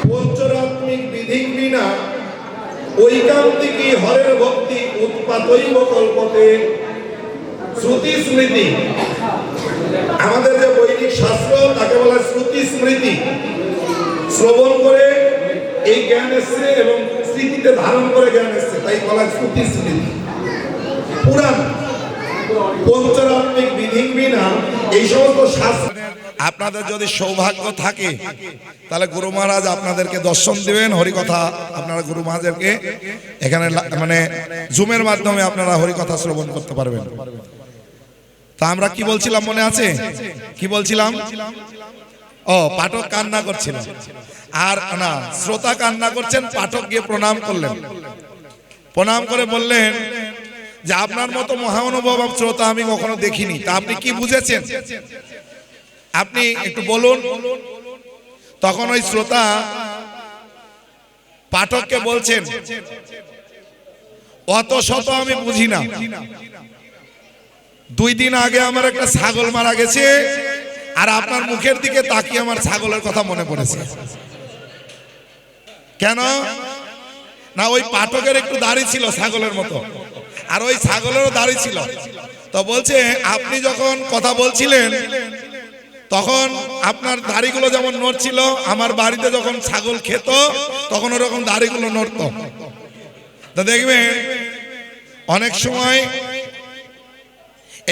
পঞ্চরাত্মিক বিধি বিনা ঐকান্তিকী হরের ভক্তি উৎপাতৈব কল্পতে। শ্রুতি স্মৃতি, আমাদের যে বৈদিক শাস্ত্র তাকে বলা শ্রুতি স্মৃতি। শ্রবণ করে এই জ্ঞান এসছে এবং স্মৃতিতে ধারণ করে জ্ঞান এসছে, তাই বলা শ্রুতি স্মৃতি। পুরাণ পঞ্চরাত্মিক বিধি বিনা এই সমস্ত শাস্ত্র। আপনাদের যদি সৌভাগ্য থাকে তাহলে গুরু মহারাজ আপনাদেরকে দর্শন দিবেন, হরিকথা আপনারা গুরু মহারাজকে এখানে মানে জুমের মাধ্যমে আপনারা হরিকথা শ্রবণ করতে পারবেন। তা আমরা কি বলছিলাম মনে আছে? কি বলছিলাম? ও, পাঠক কান্না করছিল, আর না শ্রোতা কান্না করছেন, পাঠক গিয়ে প্রণাম করলেন। প্রণাম করে বললেন যে আপনার মতো মহানুভব শ্রোতা আমি কখনো দেখিনি। তা আপনি কি বুঝেছেন আপনি একটু বলুন। তখন ওই শ্রোতা পাঠককে বলছেন, অত শত আমি বুঝি না, 2 দিন আগে আমার একটা ছাগল মারা গেছে, আর আপনার মুখের দিকে তাকিয়ে আমার ছাগলের কথা মনে পড়েছে। কেন না, ওই পাঠকের একটু দাড়ি ছিল ছাগলের মতো, আর ওই ছাগলেরও দাড়ি ছিল। তো বলছে আপনি যখন কথা বলছিলেন তখন আপনার দাড়িগুলো যেমন নড়ছিল, আমার বাড়িতে যখন ছাগল খেত তখন ওরকম দাড়িগুলো নড়তো। তো দেখবেন অনেক সময়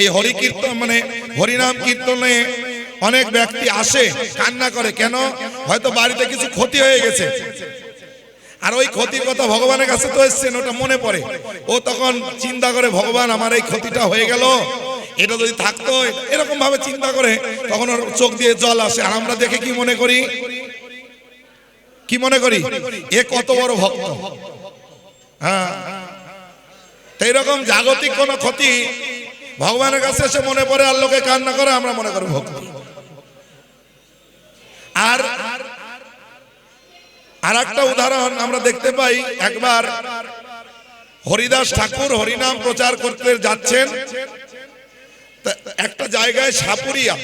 এই হরি কীর্তন মানে হরিনাম কীর্তনে অনেক ব্যক্তি আসে, কান্না করে। কেন? হয়তো বাড়িতে কিছু ক্ষতি হয়ে গেছে, আর ওই ক্ষতির কথা ভগবানের কাছে তো এসছেন, ওটা মনে পড়ে। ও তখন চিন্তা করে, ভগবান আমার এই ক্ষতিটা হয়ে গেল, এটা যদি থাকতো, এরকম ভাবে চিন্তা করে তখন ওর চোখ দিয়ে জল আসে। আর আমরা দেখে কি মনে করি? কি মনে করি? এ কত বড় ভক্ত। হ্যাঁ, এইরকম জাগতিক কোন ক্ষতি ভগবানের কাছে এসে মনে পড়ে, আর লোকে কান্না করে, আমরা মনে করি ভক্তি। আর একটা উদাহরণ আমরা দেখতে পাই, একবার হরিদাস ঠাকুর হরিনাম প্রচার করতে যাচ্ছেন, একটা জায়গায় সাপুরিয়া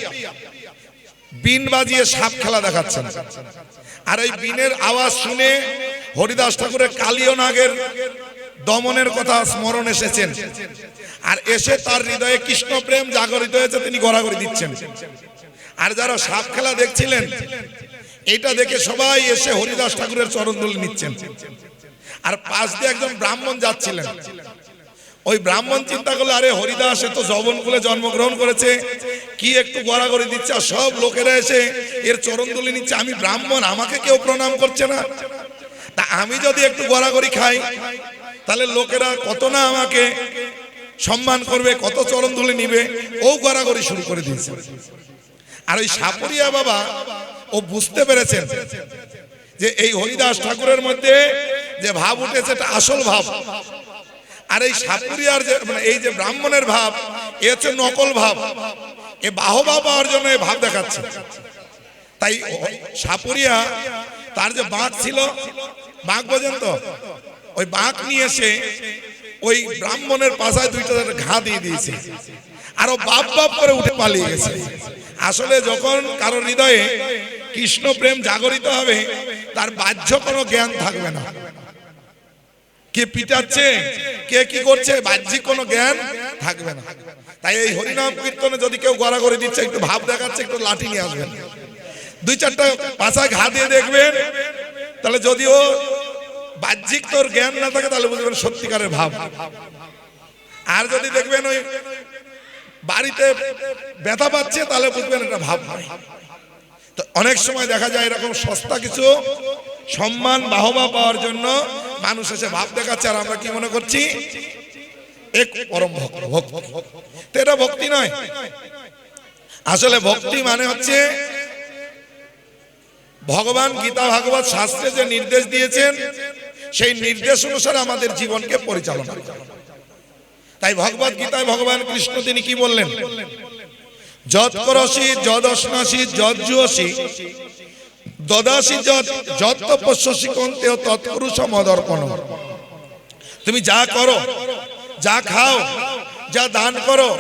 বিন বাজিয়ে সাপ খেলা দেখাচ্ছেন। আর এই বিনের আওয়াজ শুনে হরিদাস ঠাকুরের কালীয় নাগের দমনের কথা স্মরণ এসেছেন, আর এসে তার হৃদয়ে কৃষ্ণ প্রেম জাগরিত হয়েছে, তিনি গড়াগড়ি দিচ্ছেন। আর যারা সাপ খেলা দেখছিলেন এটা দেখে সবাই এসে হরিদাস ঠাকুরের চরণধুলি নিচ্ছেন। আর পাশ দিয়ে একজন ব্রাহ্মণ যাচ্ছিলেন, ওই ব্রাহ্মণ চিন্তা করলো, আরে হরিদাস এ তো যৌবনকুলে জন্মগ্রহণ করেছে, কি একটু গড়াগড়ি দিচ্ছে, আর সব লোকেরা এসে এর চরণধুলি নিচ্ছে, আমি ব্রাহ্মণ, আমাকে কেউ প্রণাম করছে না, তা আমি যদি একটু গড়াগড়ি খাই তাহলে লোকেরা কত না আমাকে সম্মান করবে, কত চরণধুলি নিবে। ও গড়াগড়ি শুরু করে দিয়েছে। আর ওই সাপুরিয়া বাবা ও বুঝতে পেরেছেন যে এই হরিদাস ঠাকুরের মধ্যে যে ভাব উঠেছে এটা আসল ভাব, আর এই সাপুরিয়ার যে মানে এই যে ব্রাহ্মণের ভাব এ হচ্ছে নকল ভাব, এ বাহবা পাওয়ার জন্য এই ভাব দেখাচ্ছে। তাই সাপুরিয়া তার যে বাঁক ছিল, বাঁক বোঝেন তো, ওই বাঁক নিয়ে এসে ওই ব্রাহ্মণের পাশায় 2টা ঘা দিয়ে দিয়েছে, আর ও বাপ বাপ করে উঠে পালিয়ে গেছে। আসলে যখন কারো হৃদয়ে কৃষ্ণ প্রেম জাগরিত হবে তার বাহ্য কোনো জ্ঞান থাকবে না, কে পিটাচ্ছে কে কি করছে বাহ্যিক কোনো জ্ঞান থাকবে না। তাই এই হরিনাম কীর্তনে যদি কেউ গড়াগড়ি দিচ্ছে, একটু ভাব দেখাচ্ছে, একটু লাঠি নিয়ে আসবেন, 2-4টা পাশায় ঘা দিয়ে দেখবেন, তাহলে যদিও বাহ্যিক তোর জ্ঞান না থাকে তাহলে বুঝবেন সত্যিকারের ভাব। আর যদি দেখবেন ওই বাড়িতে ব্যথা পাচ্ছে তাহলে বুঝবেন এটা ভাব নাই। তো অনেক সময় দেখা যায় এরকম সস্তা কিছু সম্মান বাহবা পাওয়ার জন্য মানুষ এসে ভাব দেখাচ্ছে, আর আমরা কি মনে করছি এক পরম ভক্ত। তো এটা ভক্তি নয়। আসলে ভক্তি মানে হচ্ছে ভগবান গীতা ভাগবত শাস্ত্রে যে নির্দেশ দিয়েছেন সেই নির্দেশ অনুসারে আমাদের জীবনকে পরিচালনা করা। তাই ভগবত গীতায় ভগবান কৃষ্ণ তিনি কি বললেন? যৎ করসি যদশ্নাসি যজ্জুয়সি দদাসি যৎ তপস্যসি কন্তেয় তৎকুরু সমদর্পণ। তুমি যা করো, যা খাও, যা দান করো,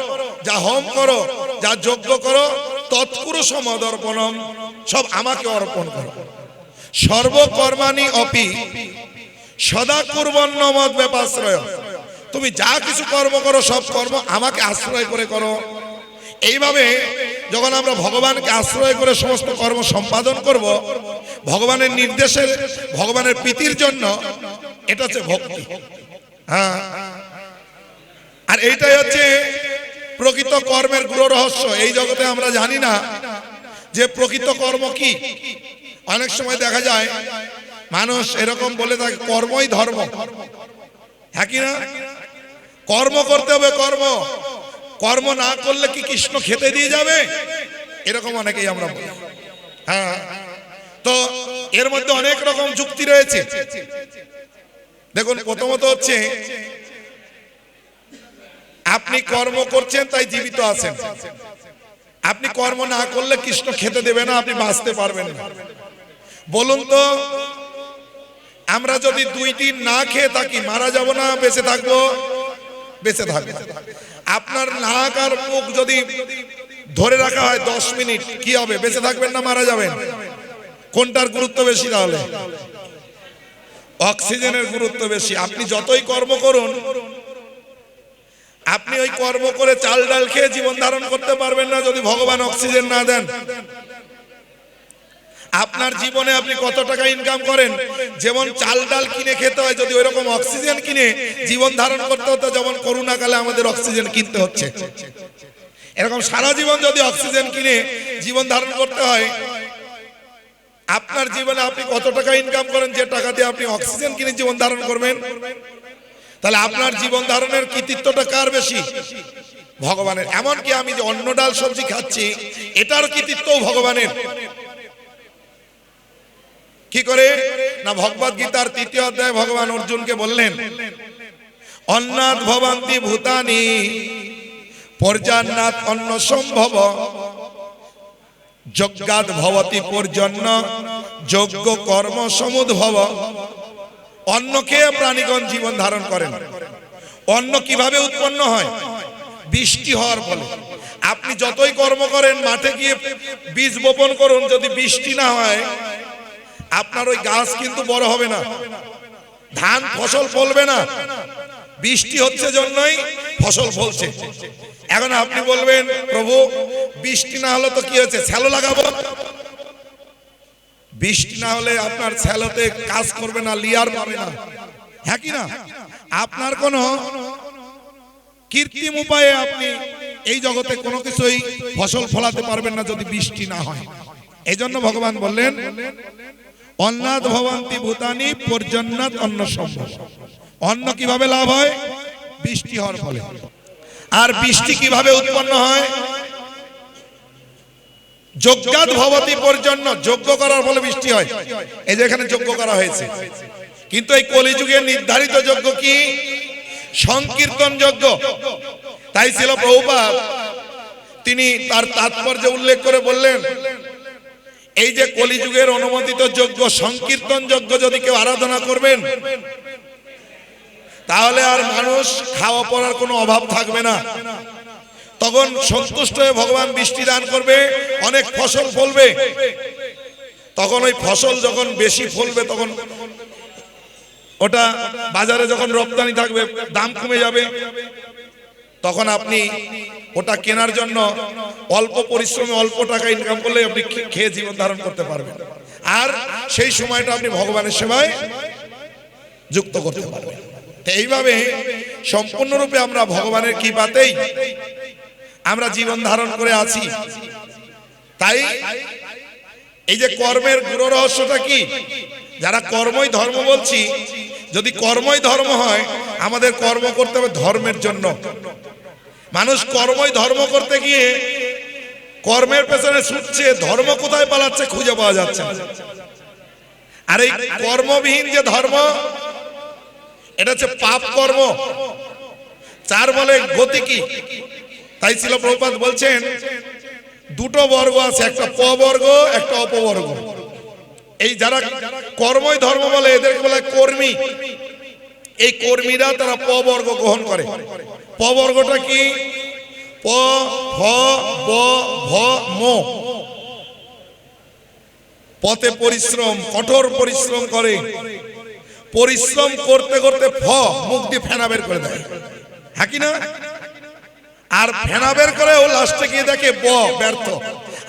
যা হোম করো, যা যজ্ঞ করো, তৎকুরু সমদর্পণম, সব আমাকে অর্পণ করো। সর্বকর্মাণি অপি সদা কুর্বন্ন মদ ব্যাপাশ্রয়। তুমি যা কিছু কর্ম করো সব কর্ম আমাকে আশ্রয় করে করো। এইভাবে যখন আমরা ভগবানকে আশ্রয় করে সমস্ত কর্ম সম্পাদন করব ভগবানের নির্দেশে, ভগবানের প্রীতির জন্য, এটা হচ্ছে ভক্তি। হ্যাঁ, আর এইটাই হচ্ছে প্রকৃত কর্মের গুরু রহস্য। এই জগতে আমরা জানি না যে প্রকৃত কর্ম কি। অনেক সময় দেখা যায় মানুষ এরকম বলে থাকে কর্মই ধর্ম। হ্যাঁ কি না? কর্ম করতে হবে, কর্ম কর্ম না করলে কি কৃষ্ণ খেতে দিয়ে যাবে? এরকম অনেকেই আমরা বলি। হ্যাঁ, তো এর মধ্যে অনেক রকম যুক্তি রয়েছে। দেখুন, প্রথমত হচ্ছে আপনি কর্ম করছেন তাই জীবিত আছেন। আপনি কর্ম না করলে কৃষ্ণ খেতে দেবে না, আপনি বাঁচতে পারবেন না। বলুন তো, আমরা যদি 2 দিন না খেয়ে থাকি মারা যাব না বেঁচে থাকবো? বেঁচে থাকবো। আপনার নাক আর মুখ যদি ধরে রাখা হয় 10 মিনিট, কি হবে? বেঁচে থাকবেন না মারা যাবেন? কোনটার গুরুত্ব বেশি? তাহলে অক্সিজেনের গুরুত্ব বেশি। আপনি যতই কর্ম করুন, আপনি ওই কর্ম করে চাল ডাল খেয়ে জীবন ধারণ করতে পারবেন না যদি ভগবান অক্সিজেন না দেন। আপনার জীবনে আপনি কত টাকা ইনকাম করেন, যেমন চাল ডাল কিনে খেতে হয়, যদি ওইরকম অক্সিজেন কিনে জীবন ধারণ করতে হতো, যেমন করোনা কালে আমাদের অক্সিজেন কিনতে হচ্ছে, এরকম সারা জীবন যদি অক্সিজেন কিনে জীবন ধারণ করতে হয়, আপনার জীবনে আপনি কত টাকা ইনকাম করেন যে টাকা দিয়ে আপনি অক্সিজেন কিনে জীবন ধারণ করবেন? তাহলে আপনার জীবন ধারণের কৃতিত্বটা কার বেশি? ভগবানের। এমনকি আমি যে অন্ন ডাল সবজি খাচ্ছি, এটার কৃতিত্ব ভগবানের। কি করে না, ভগবত গীতার 3য় অধ্যায়ে ভগবান অর্জুনকে বললেন, অন্নাৎ ভবন্তি ভূতানি পর্যান্নাৎ অন্ন সম্ভব যজ্ঞাৎ ভবতি পর্জন্য যজ্ঞ কর্ম সমুদ্ভব। অন্ন খেয়ে প্রাণীগণ জীবন ধারণ করেন। অন্ন কিভাবে উৎপন্ন হয়? বৃষ্টি হওয়ার ফলে। আপনি যতই কর্ম করেন, মাঠে গিয়ে বীজ বপন করুন, যদি বৃষ্টি না হয় আপনার ওই গাছ কিন্তু বড় হবে না, ধান ফসল ফলবে না। বৃষ্টি হচ্ছে জন্যই ফসল ফলছে। এখন আপনি বলবেন, প্রভু বৃষ্টি না হলে তো কি হচ্ছে, শ্যালো লাগাবো। বৃষ্টি না হলে আপনার শ্যালোতে কাজ করবে না, লিয়ার পাবে না। হ্যাঁ কি না? আপনার কোনো কৃত্রিম উপায়ে আপনি এই জগতে কোনো কিছুই ফসল ফলাতে পারবেন না যদি বৃষ্টি না হয়। এই জন্য ভগবান বললেন, অন্নাৎ ভবন্তি ভূতানি পর্জন্যাৎ অন্ন সম্ভব। অন্ন কিভাবে লাভ হয়? বৃষ্টি হওয়ার ফলে। আর বৃষ্টি কিভাবে উৎপন্ন হয়? যজ্ঞাৎ ভবতি পর্জন্য। যজ্ঞ করার ফলে বৃষ্টি হয়। এই যে এখানে যজ্ঞ করা হয়েছে, কিন্তু এই কলিযুগের নির্ধারিত যজ্ঞ কি? সংকীর্তন যজ্ঞ। তাই ছিল প্রভুপাদ তিনি তার তাৎপর্য উল্লেখ করে বললেন, এই যে কলিযুগের অনুমোদিত যজ্ঞ সংকীর্তন যজ্ঞ যদি কেউ আরাধনা করবেন, তাহলে আর মানুষ খাওয়া পড়ার কোনো অভাব থাকবে না। তখন সন্তুষ্ট হয়ে ভগবান বৃষ্টি দান করবে, অনেক ফসল ফলবে। তখন ওই ফসল যখন বেশি ফলবে, তখন ওটা বাজারে যখন রপ্তানি থাকবে, দাম কমে যাবে। তখন আপনি ওটা কেনার জন্য অল্প পরিশ্রমে অল্প টাকা ইনকাম করলে আপনি খেয়ে জীবন ধারণ করতে পারবেন। আর সেই সময়টা আপনি ভগবানের সেবায় যুক্ত করতে পারবেন। এইভাবে সম্পূর্ণরূপে আমরা ভগবানের কৃপাতেই আমরা জীবন ধারণ করে আছি। তাই এই যে কর্মের গুরু রহস্যটা কি? যারা কর্মই ধর্ম বলছি, যদি কর্মই ধর্ম হয়, আমাদের কর্ম করতে হবে ধর্মের জন্য। মানুষ কর্মই ধর্ম করতে গিয়ে কর্মের পেছনে ছুটছে, ধর্ম কোথায় পালাচ্ছে খুঁজে পাওয়া যাচ্ছে না। আর এই কর্মবিহীন যে ধর্ম, এটা হচ্ছে পাপ কর্ম। চার বলে গতি কি? তাই ছিল প্রভুপাদ বলছেন দুটো বর্গ আছে, একটা প বর্গ একটা অপবর্গ। এই যারা কর্মই ধর্ম বলে এদেরকে বলে কর্মী। এই কর্মীরা তারা প বর্গ গ্রহণ করে। প বর্গটা কি? প, ফ, ব, ভ, ম। পথে পরিশ্রম, কঠোর পরিশ্রম করে। পরিশ্রম করতে করতে ফ মুখ দিয়ে ফেনা বের করে দেয়, হ্যাঁ কি না? আর ফেনা বের করেও লাস্টে গিয়ে দেখে ব, ব্যর্থ।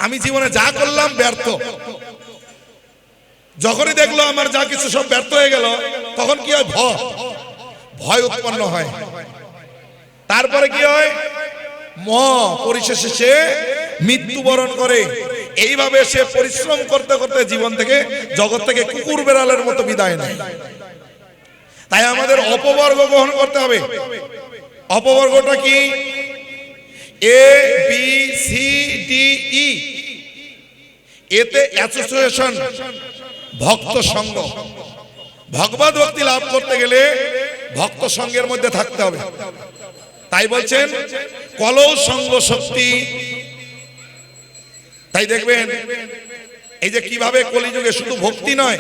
আমি জীবনে যা করলাম ব্যর্থ। যখনই দেখলো আমার যা কিছু সব ব্যর্থ হয়ে গেল, তখন কি হয়? ভয় উৎপন্ন হয়। তারপরে কি হয়? ম, পরিশেষে সে মৃত্যুবরণ করে। এইভাবে সে পরিশ্রম করতে করতে জীবন থেকে, জগৎ থেকে কুকুর বেড়ালের মতো বিদায় নেয়। তাই আমাদের অপবর্গ গ্রহণ করতে হবে। অপবর্গটা কি? এ, বি, সি, ডি, ই। এতে অ্যাসোসিয়েশন, ভক্ত সঙ্গ। ভগবত ভক্তি লাভ করতে গেলে ভক্ত সঙ্গের মধ্যে থাকতে হবে। তাই বলছেন কলৌ সঙ্গ শক্তি। তাই দেখবেন এই যে কিভাবে কলিযুগে শুধু ভক্তি নয়,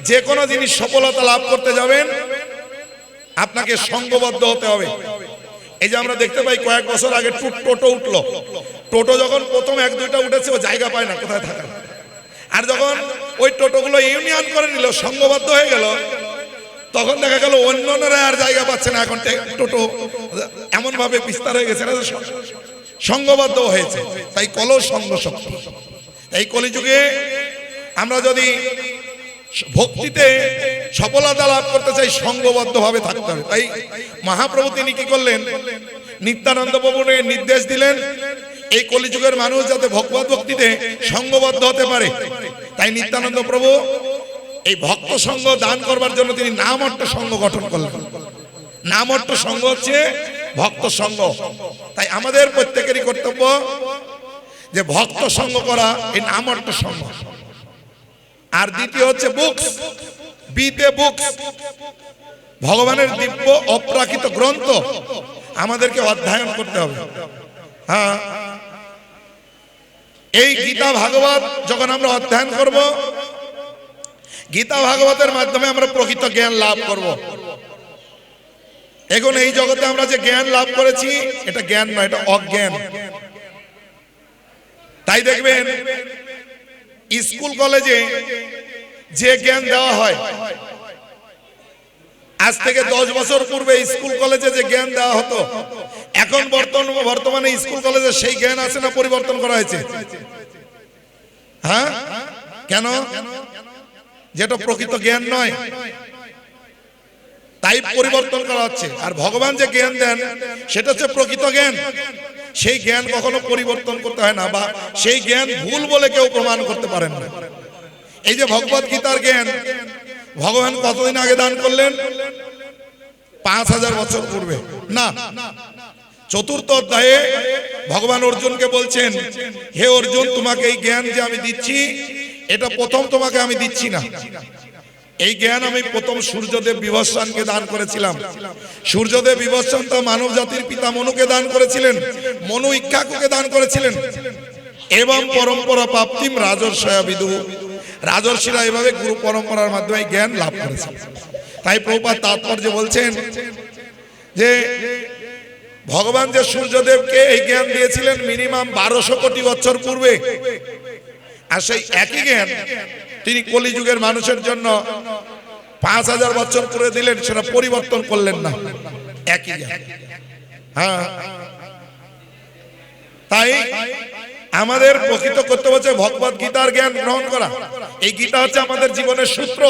যে কোনো জিনিস সফলতা লাভ করতে যাবেন আপনাকে সঙ্গবদ্ধ হতে হবে। এই যে আমরা দেখতে পাই কয়েক বছর আগে টোটো উঠলো। টোটো যখন প্রথম এক দুইটা উঠেছে ও জায়গা পায় না কোথায় থাকার। আর যখন ওই টোটোগুলো ইউনিয়ন করে নিল, সঙ্গবদ্ধ হয়ে গেল, তখন দেখা গেল অন্যরা আর জায়গা পাচ্ছে না। এখন টোটো এমন ভাবে বিস্তার হয়ে গেছে, সঙ্গবদ্ধ হয়েছে। তাই কলৌ সঙ্গ শক্তি। এই কলিযুগে আমরা যদি ভক্তিতে সফলতা লাভ করতে চাই, সঙ্গবদ্ধ ভাবে থাকতে হবে। তাই মহাপ্রভু তিনি কি করলেন? নিত্যানন্দ প্রভুকে নির্দেশ দিলেন এই কলিযুগের মানুষ যাতে ভগবত ভক্তিতে সঙ্গবদ্ধ হতে পারে। তাই নিত্যানন্দ প্রভু এই ভক্ত সঙ্গ দান করবার জন্য তিনি নামট্ট সঙ্গ গঠন করলেন। নামট্ট সঙ্গ হচ্ছে ভক্ত সঙ্গ। তাই আমাদের প্রত্যেকেরই কর্তব্য যে ভক্ত সঙ্গ করা, এই নামট্ট সঙ্গ। আর দ্বিতীয় হচ্ছে বুকস, বিতে বুকস, ভগবানের দিব্য অপ্রাকৃত গ্রন্থ আমাদেরকে অধ্যয়ন করতে হবে। হ্যাঁ, এই গীতা ভাগবত যখন আমরা অধ্যয়ন করব, গীতা ভাগবতের মাধ্যমে আমরা প্রকৃত জ্ঞান লাভ করব। এখন এই জগতে আমরা যে জ্ঞান লাভ করেছি এটা জ্ঞান নয়, এটা অজ্ঞান। তাই দেখবেন স্কুল কলেজে যে জ্ঞান দেওয়া হয়, আজ থেকে 10 বছর পূর্বে স্কুল কলেজে যে জ্ঞান দেওয়া হতো, এখন বর্তমানে স্কুল কলেজে সেই জ্ঞান আছে না পরিবর্তন করা হয়েছে? হ্যাঁ, কেন? যেটা প্রকৃত জ্ঞান নয়, তাই পরিবর্তন করা হচ্ছে। আর ভগবান যে জ্ঞান দেন সেটা হচ্ছে প্রকৃত জ্ঞান। সেই জ্ঞান কখনো পরিবর্তন করতে হয় না, বা সেই জ্ঞান ভুল বলে কেউ প্রমাণ করতে পারেন না। এই যে ভগবত গীতার জ্ঞান ভগবান কতদিন আগে দান করলেন? 5000 বছর পূর্বে না। চতুর্থ অধ্যায়ে ভগবান অর্জুনকে বলছেন, হে অর্জুন, তোমাকে এই জ্ঞান যে আমি দিচ্ছি, এটা প্রথম তোমাকে আমি দিচ্ছি না। এই জ্ঞান আমি প্রথম সূর্যদেব বিভৎসনকে দান করেছিলাম। সূর্যদেব বিভৎসন তা মানব জাতির পিতা মনুকে দান করেছিলেন, মনু ইক্ষ্বাকুকে দান করেছিলেন। এবং পরম্পরা প্রাপ্তিম রাজর্ষয়া বিদু, রাজর্ষিরা এভাবে গুরু পরম্পরার মাধ্যমে জ্ঞান লাভ করেছেন। তাই প্রভুপাদ তাৎপর্য বলছেন যে ভগবান যে সূর্যদেবকে এই জ্ঞান দিয়েছিলেন মিনিমাম 1200 কোটি বছর পূর্বে, আর সেই একই জ্ঞান তিনি কলিযুগের মানুষের জন্য 5000 বছর করে দিলেন, সেটা পরিবর্তন করলেন না, একই জ্ঞান। হ্যাঁ, তাই আমাদের প্রকৃত কর্তব্য হচ্ছে ভগবত গীতার জ্ঞান গ্রহণ করা। এই গীতা হচ্ছে আমাদের জীবনের সূত্র।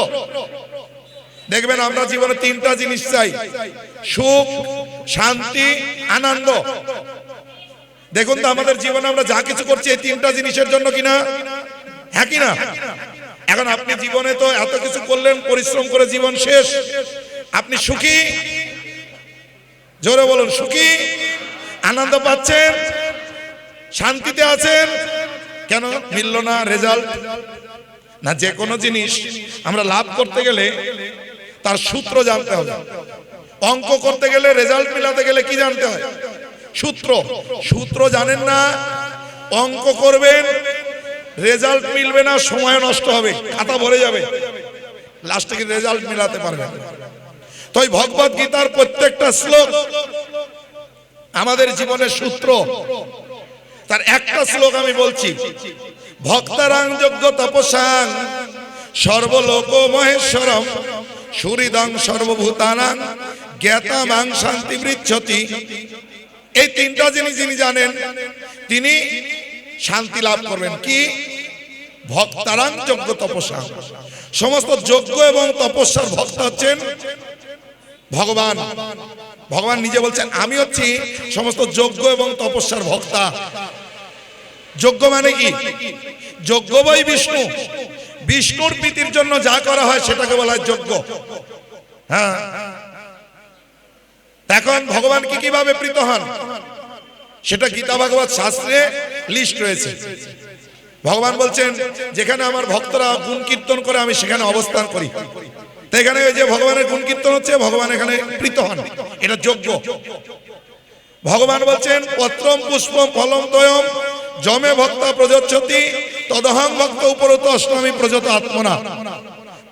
দেখবেন আমরা জীবনে 3টা জিনিস চাই, সুখ, শান্তি, আনন্দ। দেখুন তো আমাদের জীবনে আমরা যা কিছু করছি এই 3টা জিনিসের জন্য কিনা? হ্যাঁ কিনা? এখন আপনি জীবনে তো এত কিছু করলেন, পরিশ্রম করে জীবন শেষ, আপনি সুখী? জোরে বলুন, সুখী? আনন্দ পাচ্ছেন? শান্তিতে আছেন? কেন মিলল না রেজাল্ট? না, যে কোনো জিনিস আমরা লাভ করতে গেলে তার সূত্র জানতে হবে। অঙ্ক করতে গেলে, রেজাল্ট মিলাতে গেলে কি জানতে হয়? সূত্র। সূত্র জানেন না, অঙ্ক করবেন, রেজাল্ট মিলবে না, সময় নষ্ট হবে, খাতা ভরে যাবে, লাস্টে কি রেজাল্ট মিলাতে পারবেন? তো এই ভগবত গীতার প্রত্যেকটা শ্লোক আমাদের জীবনের সূত্র। তার একটা শ্লোক আমি বলছি, ভক্তারাং যজ্ঞ তপসাং সর্বলোক মহেশ্বরম সুহৃদং সর্বভূতানাং জ্ঞাতামাং শান্তি বৃচ্ছতি। এই তিনটা জিনিস যিনি জানেন তিনি শান্তি লাভ করবেন। কি? ভক্তারাং যজ্ঞ তপসাং, সমস্ত যজ্ঞ এবং তপস্যার ভক্ত হচ্ছেন ভগবান। ভগবান নিজে বলছেন আমি হচ্ছি সমস্ত যজ্ঞ এবং তপস্যার ভক্তা। যজ্ঞ মানে কি? যজ্ঞ বই বিষ্ণু, বিষ্ণুর প্রীতির জন্য যা করা হয় সেটাকে বলা হয় যজ্ঞ। হ্যাঁ, এখন ভগবান কি কিভাবে প্রীত হন সেটা গীতা ভাগবত শাস্ত্রে লিস্ট রয়েছে। ভগবান বলছেন যেখানে আমার ভক্তরা গুণ কীর্তন করে আমি সেখানে অবস্থান করি। তো এখানে ওই যে ভগবানের গুণ কীর্তন হচ্ছে, ভগবান এখানে প্রীত হন, এটা যজ্ঞ। ভগবান বলছেন পত্রম পুষ্পম ফলম তয়ম জমে ভক্তা প্রযোচ্যতি তদহং ভক্ত উপরত অষ্টমী প্রযত আত্মনা।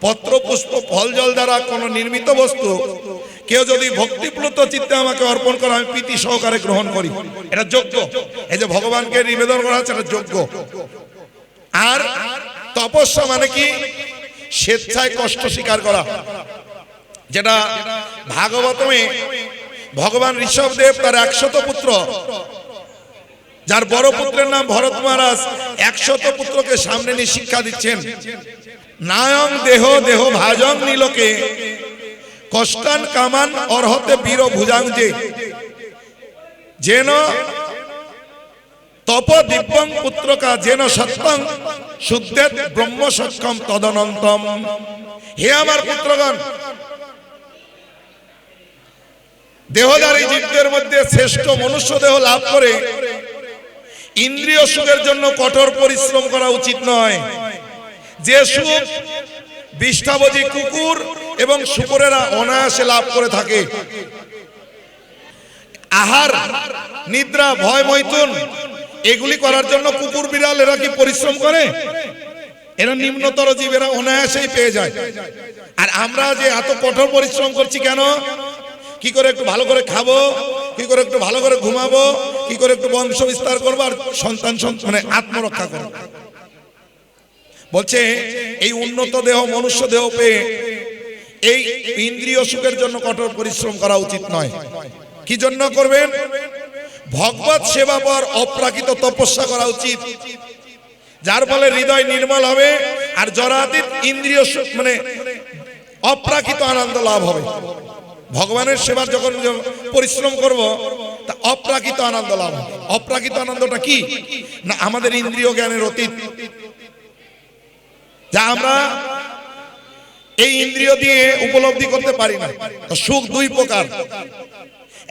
পত্র পুষ্প ফল জল দ্বারা কোন নির্মিত বস্তু কেউ যদি ভক্তিপ্লুত চিত্তে আমাকে অর্পণ করে আমি প্রীতি সহকারে গ্রহণ করি, এটা যজ্ঞ। এই যে ভগবানকে নিবেদন করা হচ্ছে, এটা যজ্ঞ। আর তপস্যা মানে কি? স্বেচ্ছায় কষ্ট স্বীকার করা, যেটা ভাগবতমে ভগবান ঋষভদেব তার 100 পুত্র, যার বড় পুত্রের নাম ভরত মহারাজ, 100 পুত্রকে সামনে নিয়ে শিক্ষা দিচ্ছেন। নায়ং দেহ দেহ ভাজং নীলকে কষ্টান কামান অর্হতে বীর ভুজাঙ্গে যেন তপ দিব্যং পুত্রকা যেন সত্যং শুদ্ধেত ব্রহ্ম সক্ষম তদনন্তম। হে আমার পুত্রগণ, দেহধারী জীবদের মধ্যে শ্রেষ্ঠ মনুষ্য দেহ লাভ করে ইন্দ্রিয় সুখের জন্য কঠোর পরিশ্রম করা উচিত নয়। যে সুখ বিষ্ঠাভোজী কুকুর এবং শূকরেরা অনায়াসে লাভ করে থাকে। আহার, নিদ্রা, ভয়, মৈথুন এগুলি করার জন্য কুকুর বিড়াল এরা কি পরিশ্রম করে? এরা নিম্নতর জীব, এরা অনায়াসেই পেয়ে যায়। আর আমরা যে এত কঠোর পরিশ্রম করছি কেন? কি করে একটু ভালো করে খাবো, কি করে একটু ভালো করে ঘুমাবো, কি করে একটু বংশ বিস্তার করবো আর সন্তান মানে আত্মরক্ষা করবো। বলছে এই উন্নত দেহ মনুষ্য দেহ পেয়ে এই ইন্দ্রিয় সুখের জন্য কঠোর পরিশ্রম করা উচিত নয়। কি জন্য করবেন? ভগবত সেবা পর অপ্রাকৃত তপস্যা করা উচিত, যার ফলে হৃদয় নির্মল হবে আর জরাতীত ইন্দ্রিয় সুখ মানে অপ্রাকৃত আনন্দ লাভ হবে। ভগবানের সেবার যখন পরিশ্রম করব তা অপ্রাকৃত আনন্দ লাভ হবে। অপ্রাকৃত আনন্দটা কি? না আমাদের ইন্দ্রিয় জ্ঞানের অতীত, যা আমরা এই ইন্দ্রিয় দিয়ে উপলব্ধি করতে পারি না। সুখ দুই প্রকার,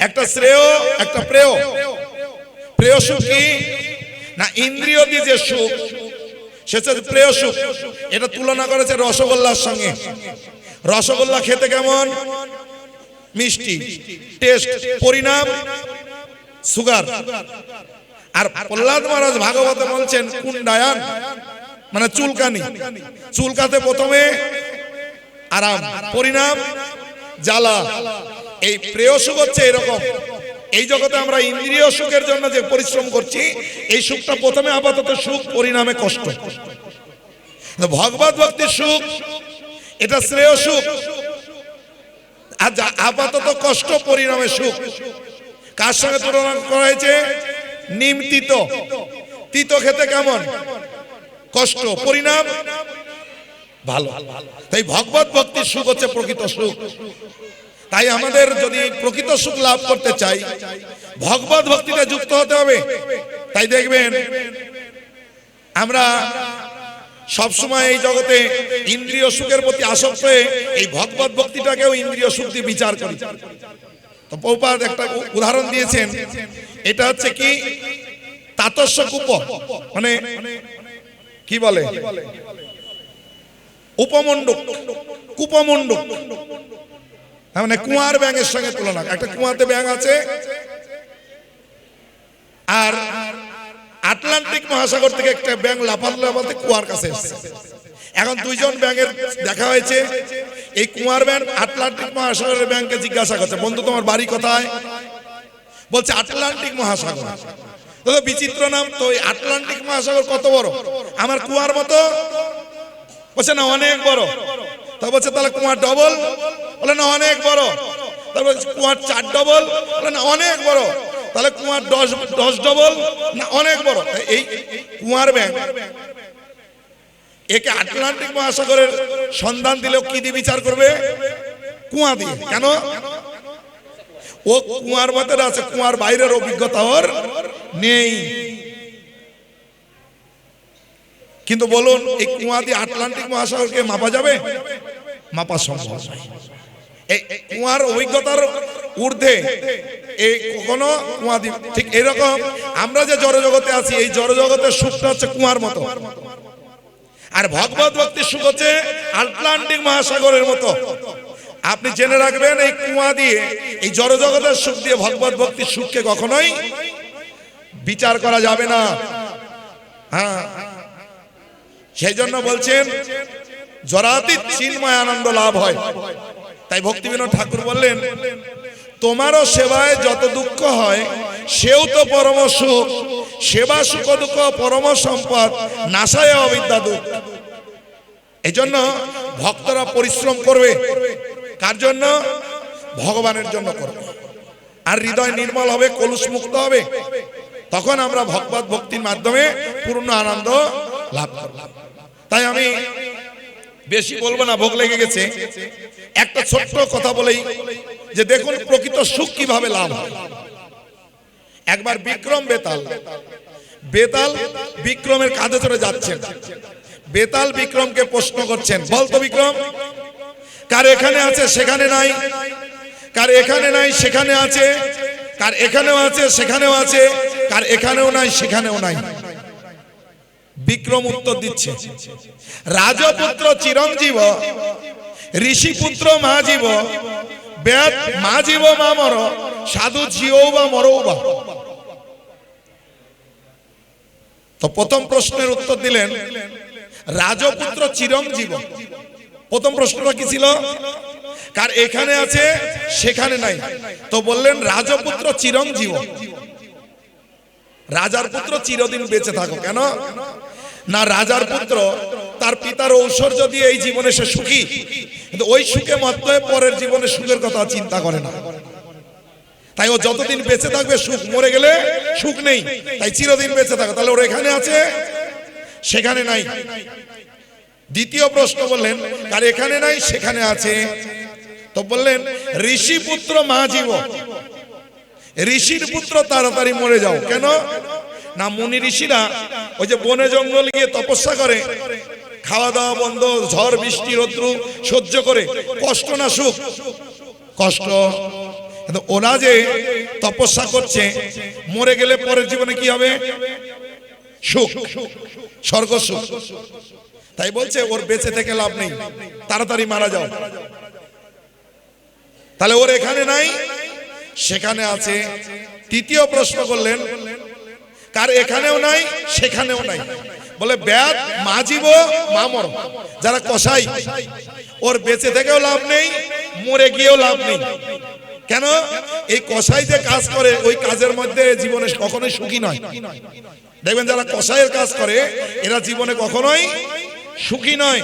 একটা শ্রেয়, একটা প্রেয়। প্রেয় সুখ কি? না ইন্দ্রিয় দিয়ে যে সুখ সেটা প্রেয় সুখ। এটা তুলনা করেছে রসগোল্লার সঙ্গে। রসগোল্লা খেতে কেমন? মিষ্টি, টেস্ট, পরিণাম সুগার। আর প্রহ্লাদ মহারাজ ভাগবতে বলছেন কুণ্ডায়ান মানে চুলকানি। চুলকাতে প্রথমে আরাম, পরিণাম জ্বালা। এই প্রেয় সুখ হচ্ছে এরকম। এই জগতে আমরা ইন্দ্রিয় সুখের জন্য যে পরিশ্রম করছি, এই সুখটা প্রথমে আপাতত সুখ, পরিণামে কষ্ট। ভগবত ভক্তির সুখ এটা শ্রেয় সুখ, আর আপাতত কষ্ট, পরিণামে সুখ। কার সঙ্গে তুলনা করা হয়েছে? নিম তিতো। তিতো খেতে কেমন? কষ্ট, পরিণাম ভালো। তাই ভগবত ভক্তির সুখ হচ্ছে প্রকৃত সুখ। তাই আমাদের যদি প্রকৃত সুখ লাভ করতে চাই, ভগবত ভক্তিতে যুক্ত হতে হবে। তাই দেখবেন আমরা সবসময় এই জগতে ইন্দ্রিয় সুখের প্রতি আসক্ত হয়ে এই ভগবত ভক্তিটাকেও ইন্দ্রিয় সুখ দিয়ে বিচার করি। তো প্রভুপাদ একটা উদাহরণ দিয়েছেন, এটা হচ্ছে কি তাতস্য কূপ, মানে কি বলে উপমণ্ডক, কূপমণ্ডক। মানে কুয়ার ব্যাঙের সঙ্গে তুলনা। একটা কুয়াতে ব্যাঙ আছে আর আটলান্টিক মহাসাগর থেকে একটা ব্যাঙ লাফাতে লাফাতে কুয়ার কাছে এসেছে। এখন দুইজন ব্যাঙের দেখা হয়েছে। এই কুয়ার ব্যাঙ আটলান্টিক মহাসাগরের ব্যাঙকে জিজ্ঞাসা করছে, বন্ধু তোমার বাড়ি কোথায়? বলছে আটলান্টিক মহাসাগর। তো বিচিত্র নাম তো। এই আটলান্টিক মহাসাগর কত বড়? আমার কুয়ার মতো? বলছে না, অনেক বড়। তা বলছে তাহলে কুয়ার ডবল? বলে না, অনেক বড়। তারপর কুয়ার 4 ডবল? বলে না, অনেক বড়। তাহলে কুয়ার 10 ডবল? না, অনেক বড়। এই কুয়ার ব্যাঙ একে আটলান্টিক মহাসাগরের সন্ধান দিলেও কি দিয়ে বিচার করবে? কুয়া দিয়ে। কেন? ও কুয়ার মধ্যে আছে, কুয়ার বাইরের অভিজ্ঞতা ওর নেই। কিন্তু বলুন, এই কুয়া দিয়ে আটলান্টিক মহাসাগরকে মাপা যাবে? মাপা সম্ভব নয়। এই কুয়ার অভিজ্ঞতার ঊর্ধ্বে এই কখনো কুয়া দিয়ে। ঠিক এরকম আমরা যে জড়জগতে আছি, এই জড়জগতের সুখটা হচ্ছে কুয়ার মতো, আর ভগবত ভক্তির সুখ হচ্ছে আটলান্টিক মহাসাগরের মতো। আপনি জেনে রাখবেন, এই কুয়া দিয়ে, এই জড়জগতের সুখ দিয়ে ভগবত ভক্তির সুখকে কখনোই বিচার করা যাবে না। হ্যাঁ, সেই জন্য বলছেন জরাতীত চিন্ময় আনন্দ লাভ হয়। তাই ভক্তিবিনোদ ঠাকুর বললেন, তোমারও সেবায় যত দুঃখ হয় সেও তো পরম সুখ। সেবা সুখ দুঃখ পরম সম্পদ, নাশায় অবিদ্যা দুঃখ। এই জন্য ভক্তরা পরিশ্রম করবে। কার জন্য? ভগবানের জন্য করবে। আর হৃদয় নির্মল হবে, কলুষ মুক্ত হবে। তখন আমরা ভগবত ভক্তির মাধ্যমে পূর্ণ আনন্দ লাভ করব। তাই আমি বেশি বলবো না, ভোগ লেগে গেছে। একটা ছোট্ট কথা বলেই যে দেখুন প্রকৃত সুখ কিভাবে লাভ হয়। একবার বিক্রম বেতাল বিক্রমের কাঁধে চড়ে যাচ্ছেন। বেতাল বিক্রমকে প্রশ্ন করছেন, বলতো বিক্রম, কার এখানে আছে সেখানে নাই, কার এখানে নাই সেখানে আছে, কার এখানেও আছে সেখানেও আছে, কার এখানেও নাই সেখানেও নাই। বিক্রম উত্তর দিচ্ছে, রাজপুত্র চিরঞ্জীব, ঋষিপুত্র মা জীব, বেদ মা জীব মা মর, সাধু জিও বা মরও বা। তো প্রথম প্রশ্নের উত্তর দিলেন রাজপুত্র চিরঞ্জীব। প্রথম প্রশ্নটা কি ছিল? কার এখানে আছে সেখানে নাই। তো বললেন রাজপুত্র চিরঞ্জীব, রাজার পুত্র চিরদিন বেঁচে থাকো। কেন না? রাজার পুত্র তার পিতার ঐশ্বর্য দিয়ে এই জীবনে সে সুখী, কিন্তু ওই সুখে মত্ত হয়ে পরের জীবনে সুখের কথা চিন্তা করে না। তাই ও যতদিন বেঁচে থাকবে সুখ, মরে গেলে সুখ নেই। তাই চিরদিন বেঁচে থাকো। তাহলে ওর এখানে আছে সেখানে নাই। দ্বিতীয় প্রশ্ন বললেন কার এখানে নাই সেখানে আছে। তো বললেন ঋষি পুত্র মা জীব, ঋষির পুত্র তাড়াতাড়ি মরে যাও। কেন না? মুনি ঋষিরা ওই যে বনে জঙ্গল গিয়ে তপস্যা করে, খাওয়া দাওয়া বন্ধ, ঝড় বৃষ্টি রৌদ্র সহ্য করে, কষ্ট না সুখ? কষ্ট। কিন্তু ওরা যে তপস্যা করছে, মরে গেলে পরের জীবনে কি হবে? সুখ, স্বর্গ সুখ। তাই বলছে ওর বেঁচে থেকে লাভ নেই, তাড়াতাড়ি মারা যাও। তাহলে ওর এখানে নাই সেখানে আছে। তৃতীয় প্রশ্ন করলেন কার এখানেও নাই সেখানেও নাই। বলে বেদ মা জীব মা মর, যারা কসাই, ওর বেঁচে থেকেও লাভ নেই, মরে গিয়েও লাভ নেই। কেন? এই কসাই যে কাজ করে ওই কাজের মধ্যে জীবনে কখনোই সুখী নয়। দেখবেন যারা কসাইয়ের কাজ করে এরা জীবনে কখনোই সুখী নয়।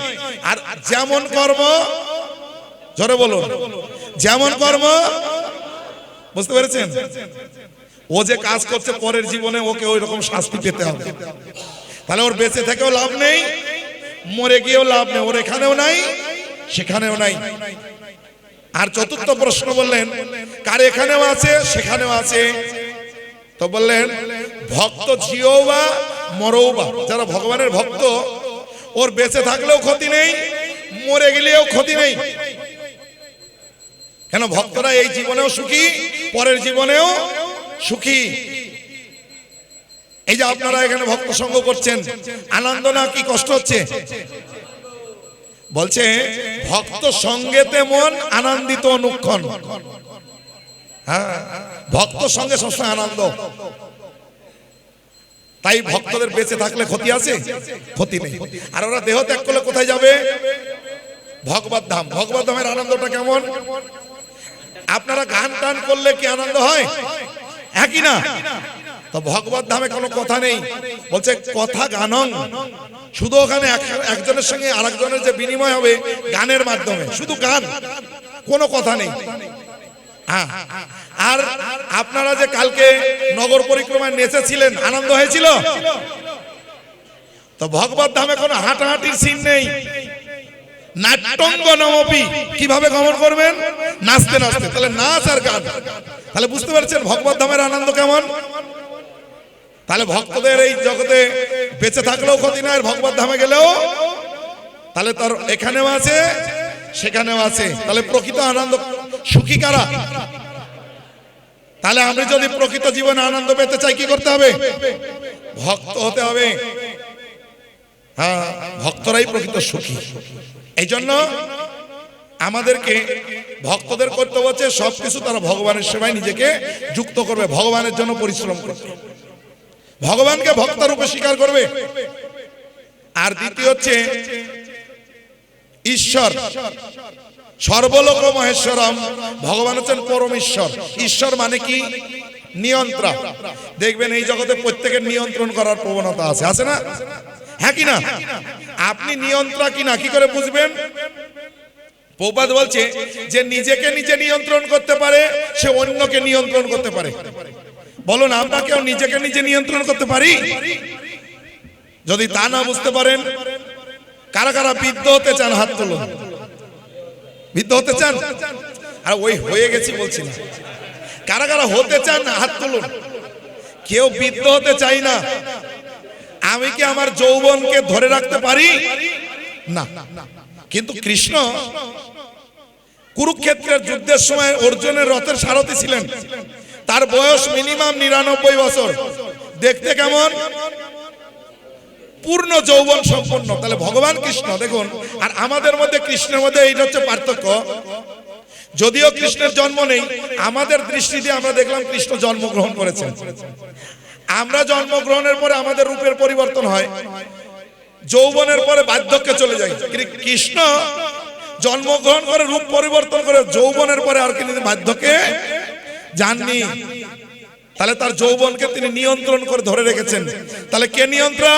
আর যেমন কর্ম, জোরে বলুন, যেমন কর্ম, বুঝতে পেরেছেন? ও যে কাজ করছে পরের জীবনে ওকে ওই রকম শাস্তি পেতে হবে। তাহলে ওর বেঁচে থেকেও লাভ নেই, মরে গিয়েও লাভ নেই। ওর এখানেও নাই সেখানেও নাই। আর চতুর্থ প্রশ্ন বললেন কার এখানেও আছে সেখানেও আছে। তো বললেন ভক্ত জিও বা মরও বা, যারা ভগবানের ভক্ত ওর বেঁচে থাকলেও ক্ষতি নেই, মরে গেলেও ক্ষতি নেই। কেন? ভক্তরা এই জীবনেও সুখী, পরের জীবনেও সুখী। এই যে আপনারা এখানে ভক্ত সঙ্গ করছেন, আনন্দ না কি কষ্ট হচ্ছে? বলছে ভক্ত সঙ্গেতে মন আনন্দিত অনুক্ষণ। হ্যাঁ, ভক্ত সঙ্গে সবসময় আনন্দ। তাই ভক্তদের বেঁচে থাকলে ক্ষতি আছে? ক্ষতি নেই। আর ওরা দেহ ত্যাগ করলে কোথায় যাবে? ভগবত ধাম। ভগবত ধামের আনন্দটা কেমন? আপনারা গান টান করলে কি আনন্দ হয়? একই না? তো ভগবত ধামে কোনো কথা নেই। বলছে কথা গানং, শুধু ওখানে একজনের সঙ্গে আরেকজনের যে বিনিময় হবে গানের মাধ্যমে, শুধু গান, কোনো কথা নেই। হ্যাঁ, আর আপনারা যে কালকে নগর পরিক্রমায় নেচেছিলেন, আনন্দ হয়েছিল? তো ভগবত ধামে কোনো হাঁটাহাঁটির সিন নেই। নাট্যঙ্গ নমপি, কিভাবে গমন করবেন? নাচতে নাচতে। তাহলে নাচ আর গান, তাহলে বুঝতে পারছেন ভগবত ধামের আনন্দ কেমন। তাহলে ভক্তদের এই জগতে বেঁচে থাকলেও ক্ষতি নাই, ভগবত ধামে গেলেও তাহলে তার এখানেও আছে সেখানেও আছে। তাহলে প্রকৃত আনন্দ সুখী কারা? তাহলে আমি যদি প্রকৃত জীবনে আনন্দ পেতে চাই কি করতে হবে? ভক্ত হতে হবে। হ্যাঁ, ভক্তরাই প্রকৃত সুখী। এই জন্য আমাদেরকে ভক্তদের কর্তব্য হচ্ছে সবকিছু তারা ভগবানের সেবায় নিজেকে যুক্ত করবে, ভগবানের জন্য পরিশ্রম করবে, ভগবানকে ভক্ত রূপে স্বীকার করবে। আর দ্বিতীয় হচ্ছে ঈশ্বর, সর্বলোক মহেশ্বরম। ভগবান হচ্ছেন পরমেশ্বর। ঈশ্বর মানে কি? নিয়ন্ত্রা। দেখবেন এই জগতে প্রত্যেকের নিয়ন্ত্রণ করার প্রবণতা আছে, আছে না? হ্যাঁ কি না? আপনি নিয়ন্ত্রা কিনা কি করে বুঝবেন? প্রভুপাদ বলছে যে নিজেকে নিজে নিয়ন্ত্রণ করতে পারে সে অন্যকে নিয়ন্ত্রণ করতে পারে। বলুন, আমরা কেউ নিজেকে নিজে নিয়ন্ত্রণ করতে পারি? যদি তা না বুঝতে পারেন, কারা কারা বিদ্ধ হতে চান হাত তুলুন। বিদ্ধ হতে চান? আর ওই হয়ে গেছি বলছি না, কারা কারা হতে চান হাত তুলুন। কেউ বিদ্ধ হতে চাই না। আমি কি আমার যৌবনকে ধরে রাখতে পারি? না। কিন্তু কৃষ্ণ কুরুক্ষেত্রের যুদ্ধের সময় অর্জুনের রথের সারথি ছিলেন। তার বয়স মিনিমাম 99 বছর। দেখতে কেমন? পূর্ণ যৌবন সম্পন্ন। তাহলে ভগবান কৃষ্ণ দেখুন। আর আমাদের মধ্যে কৃষ্ণের মধ্যে এইটা হচ্ছে পার্থক্য। যদিও কৃষ্ণের জন্ম নেই, আমাদের দৃষ্টি দিয়ে আমরা দেখলাম কৃষ্ণ জন্মগ্রহণ করেছেন। আমরা জন্মগ্রহণের পরে আমাদের রূপের পরিবর্তন হয়, যৌবনের পরে বার্ধক্যে চলে যায়। কৃষ্ণ জন্মগ্রহণ করে রূপ পরিবর্তন করে যৌবনের পরে আর কিন্তু বার্ধক্যে যাননি। তাহলে তার যৌবনকে তিনি নিয়ন্ত্রণ করে ধরে রেখেছেন। তাহলে কে নিয়ন্ত্রা?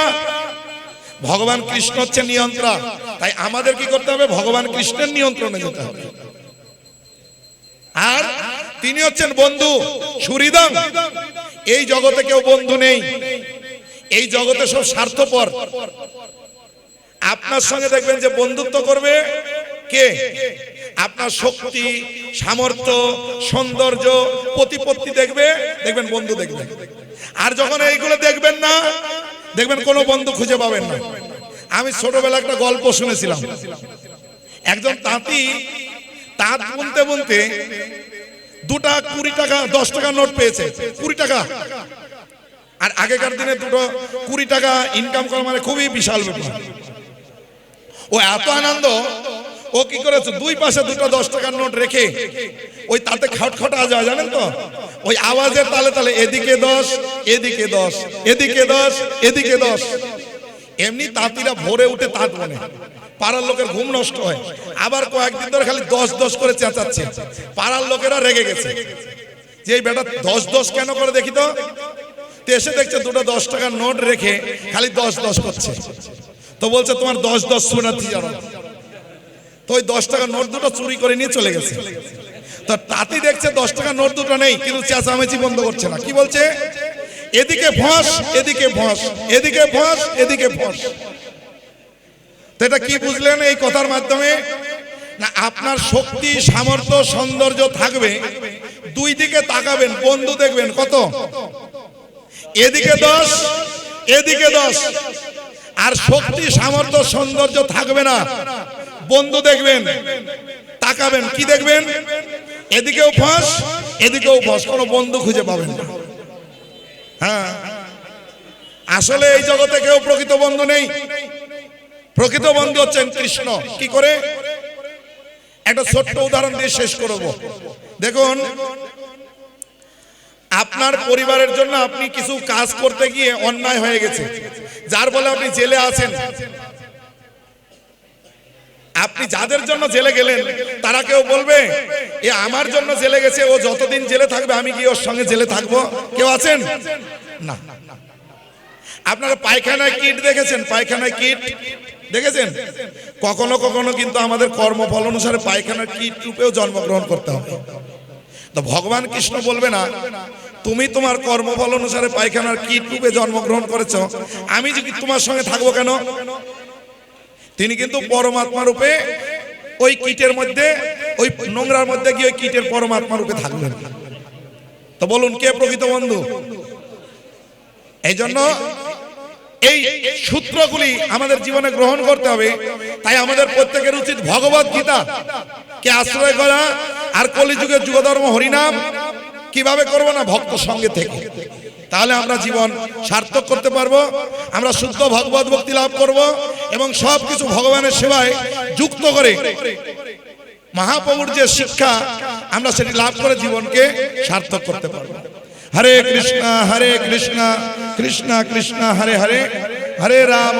ভগবান কৃষ্ণ হচ্ছে নিয়ন্ত্রা। তাই আমাদের কি করতে হবে? ভগবান কৃষ্ণের নিয়ন্ত্রণে যেতে হবে। আর তিনি হচ্ছেন বন্ধু সুহৃদং। এই জগতে কেউ বন্ধু নেই, এই জগতে সব স্বার্থপর। আপনার সঙ্গে দেখবেন যে বন্ধুত্ব করবে কে? আপনার শক্তি, সামর্থ্য, সৌন্দর্য, প্রতিপত্তি দেখবে, দেখবেন বন্ধু দেখবেন। আর যখন এইগুলো দেখবেন না, দেখবেন কোনো বন্ধু খুঁজে পাবেন না। আমি ছোটবেলা একটা গল্প শুনেছিলাম। একজন তাঁতি তাঁত বুনতে বুনতে 2 টাকা 20 টাকা 10 টাকা নোট পেয়েছে। 20 টাকা। আর আগেকার দিনে 20 টাকা ইনকাম করা মানে খুবই বিশাল ব্যাপার। ও এত আনন্দ, ও কি করেছে, 2 পাশে 2টা 10 টাকার নোট রেখে ওই তাতে খটখটা যায়, জানেন তো? ওই আওয়াজের তালে তালে এদিকে 10, এদিকে 10, এদিকে 10, এদিকে 10। এমনি তাঁতিরা ভোরে উঠে তাঁত বনে, পাড়ার লোকের ঘুম নষ্ট হয়। আবার কয়েকদিন ধরে খালি 10 10 করে চেঁচাচ্ছে। পাড়ার লোকেরা রেগে গেছে যে এই বেটা 10 10 কেন করে দেখি তো। এসে দেখছে 2টা 10 টাকার নোট রেখে খালি 10 10 করছে। তো বলছে তোমার 10 10 শোনাচ্ছি জানো। তো ওই 10 টাকার নোট 2টা চুরি করে নিয়ে চলে গেছে। তো তাঁতি দেখছে 10 টাকার নোট 2টা নেই, কিন্তু চেঁচামেচি বন্ধ করছে না। কি বলছে? এদিকে ফস, এদিকে ফস, এদিকে ফস, এদিকে ফস। তো এটা কি বুঝলেন এই কথার মাধ্যমে? না, আপনার শক্তি, সামর্থ্য, সৌন্দর্য থাকবে, 2 দিকে তাকাবেন, বন্ধু দেখবেন কত? এদিকে 10, এদিকে 10। আর শক্তি, সামর্থ্য, সৌন্দর্য থাকবে না, বন্ধু দেখবেন, তাকাবেন, কি দেখবেন? এদিকেও ফস, এদিকেও ফস, কোনো বন্ধু খুঁজে পাবেন না। হ্যাঁ, আসলে এই জগতে কেউ প্রকৃত বন্ধু নেই। প্রকৃত বন্ধু হচ্ছেন কৃষ্ণ। কি করে? একটা ছোট্ট উদাহরণ দিয়ে শেষ করব। দেখুন, আপনার পরিবারের জন্য আপনি কিছু কাজ করতে গিয়ে অন্যায় হয়ে গেছে, যার ফলে আপনি জেলে আছেন। আপনি যাদের জন্য জেলে গেলেন তারা কেউ বলবে এ আমার জন্য জেলে গেছে, ও যতদিন জেলে থাকবে আমি কি ওর সঙ্গে জেলে থাকবো? কেউ আছেন? না। আপনারা পায়খানায় কিট দেখেছেন? পায়খানায় কিট দেখেছেন? কখনো কখনো কিন্তু আমাদের কর্মফল অনুসারে পায়খানার কিট রূপেও জন্মগ্রহণ করতে হবে। তো ভগবান কৃষ্ণ বলবে না তুমি তোমার কর্মফল অনুসারে পায়খানার কিট রূপে জন্মগ্রহণ করেছো, আমি যদি তোমার সঙ্গে থাকবো কেন? তিনি কিন্তু পরমাত্মা রূপে ওই কিটের মধ্যে, ওই নোংরার মধ্যে গিয়ে ওই কিটের পরমাত্মা রূপে থাকবেন। তো বলুন কে প্রকৃত বন্ধু? এই জন্য এই সূত্রগুলি আমাদের জীবনে গ্রহণ করতে হবে। তাই আমাদের প্রত্যেকের উচিত ভগবত গীতা কে আশ্রয় করা, আর কলিযুগের যুগধর্ম হরিনাম কিভাবে করবো না? ভক্ত সঙ্গে থেকে। তাহলে আমরা জীবন সার্থক করতে পারবো, আমরা শুদ্ধ ভগবত ভক্তি লাভ করব এবং সবকিছু ভগবানের সেবায় যুক্ত করে মহাপ্রভুর যে শিক্ষা আমরা সেটি লাভ করে জীবনকে সার্থক করতে পারবো। হরে কৃষ্ণ কৃষ্ণ কৃষ্ণ হরে হরে, হরে রাম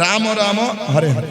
রাম রাম হরে হরে।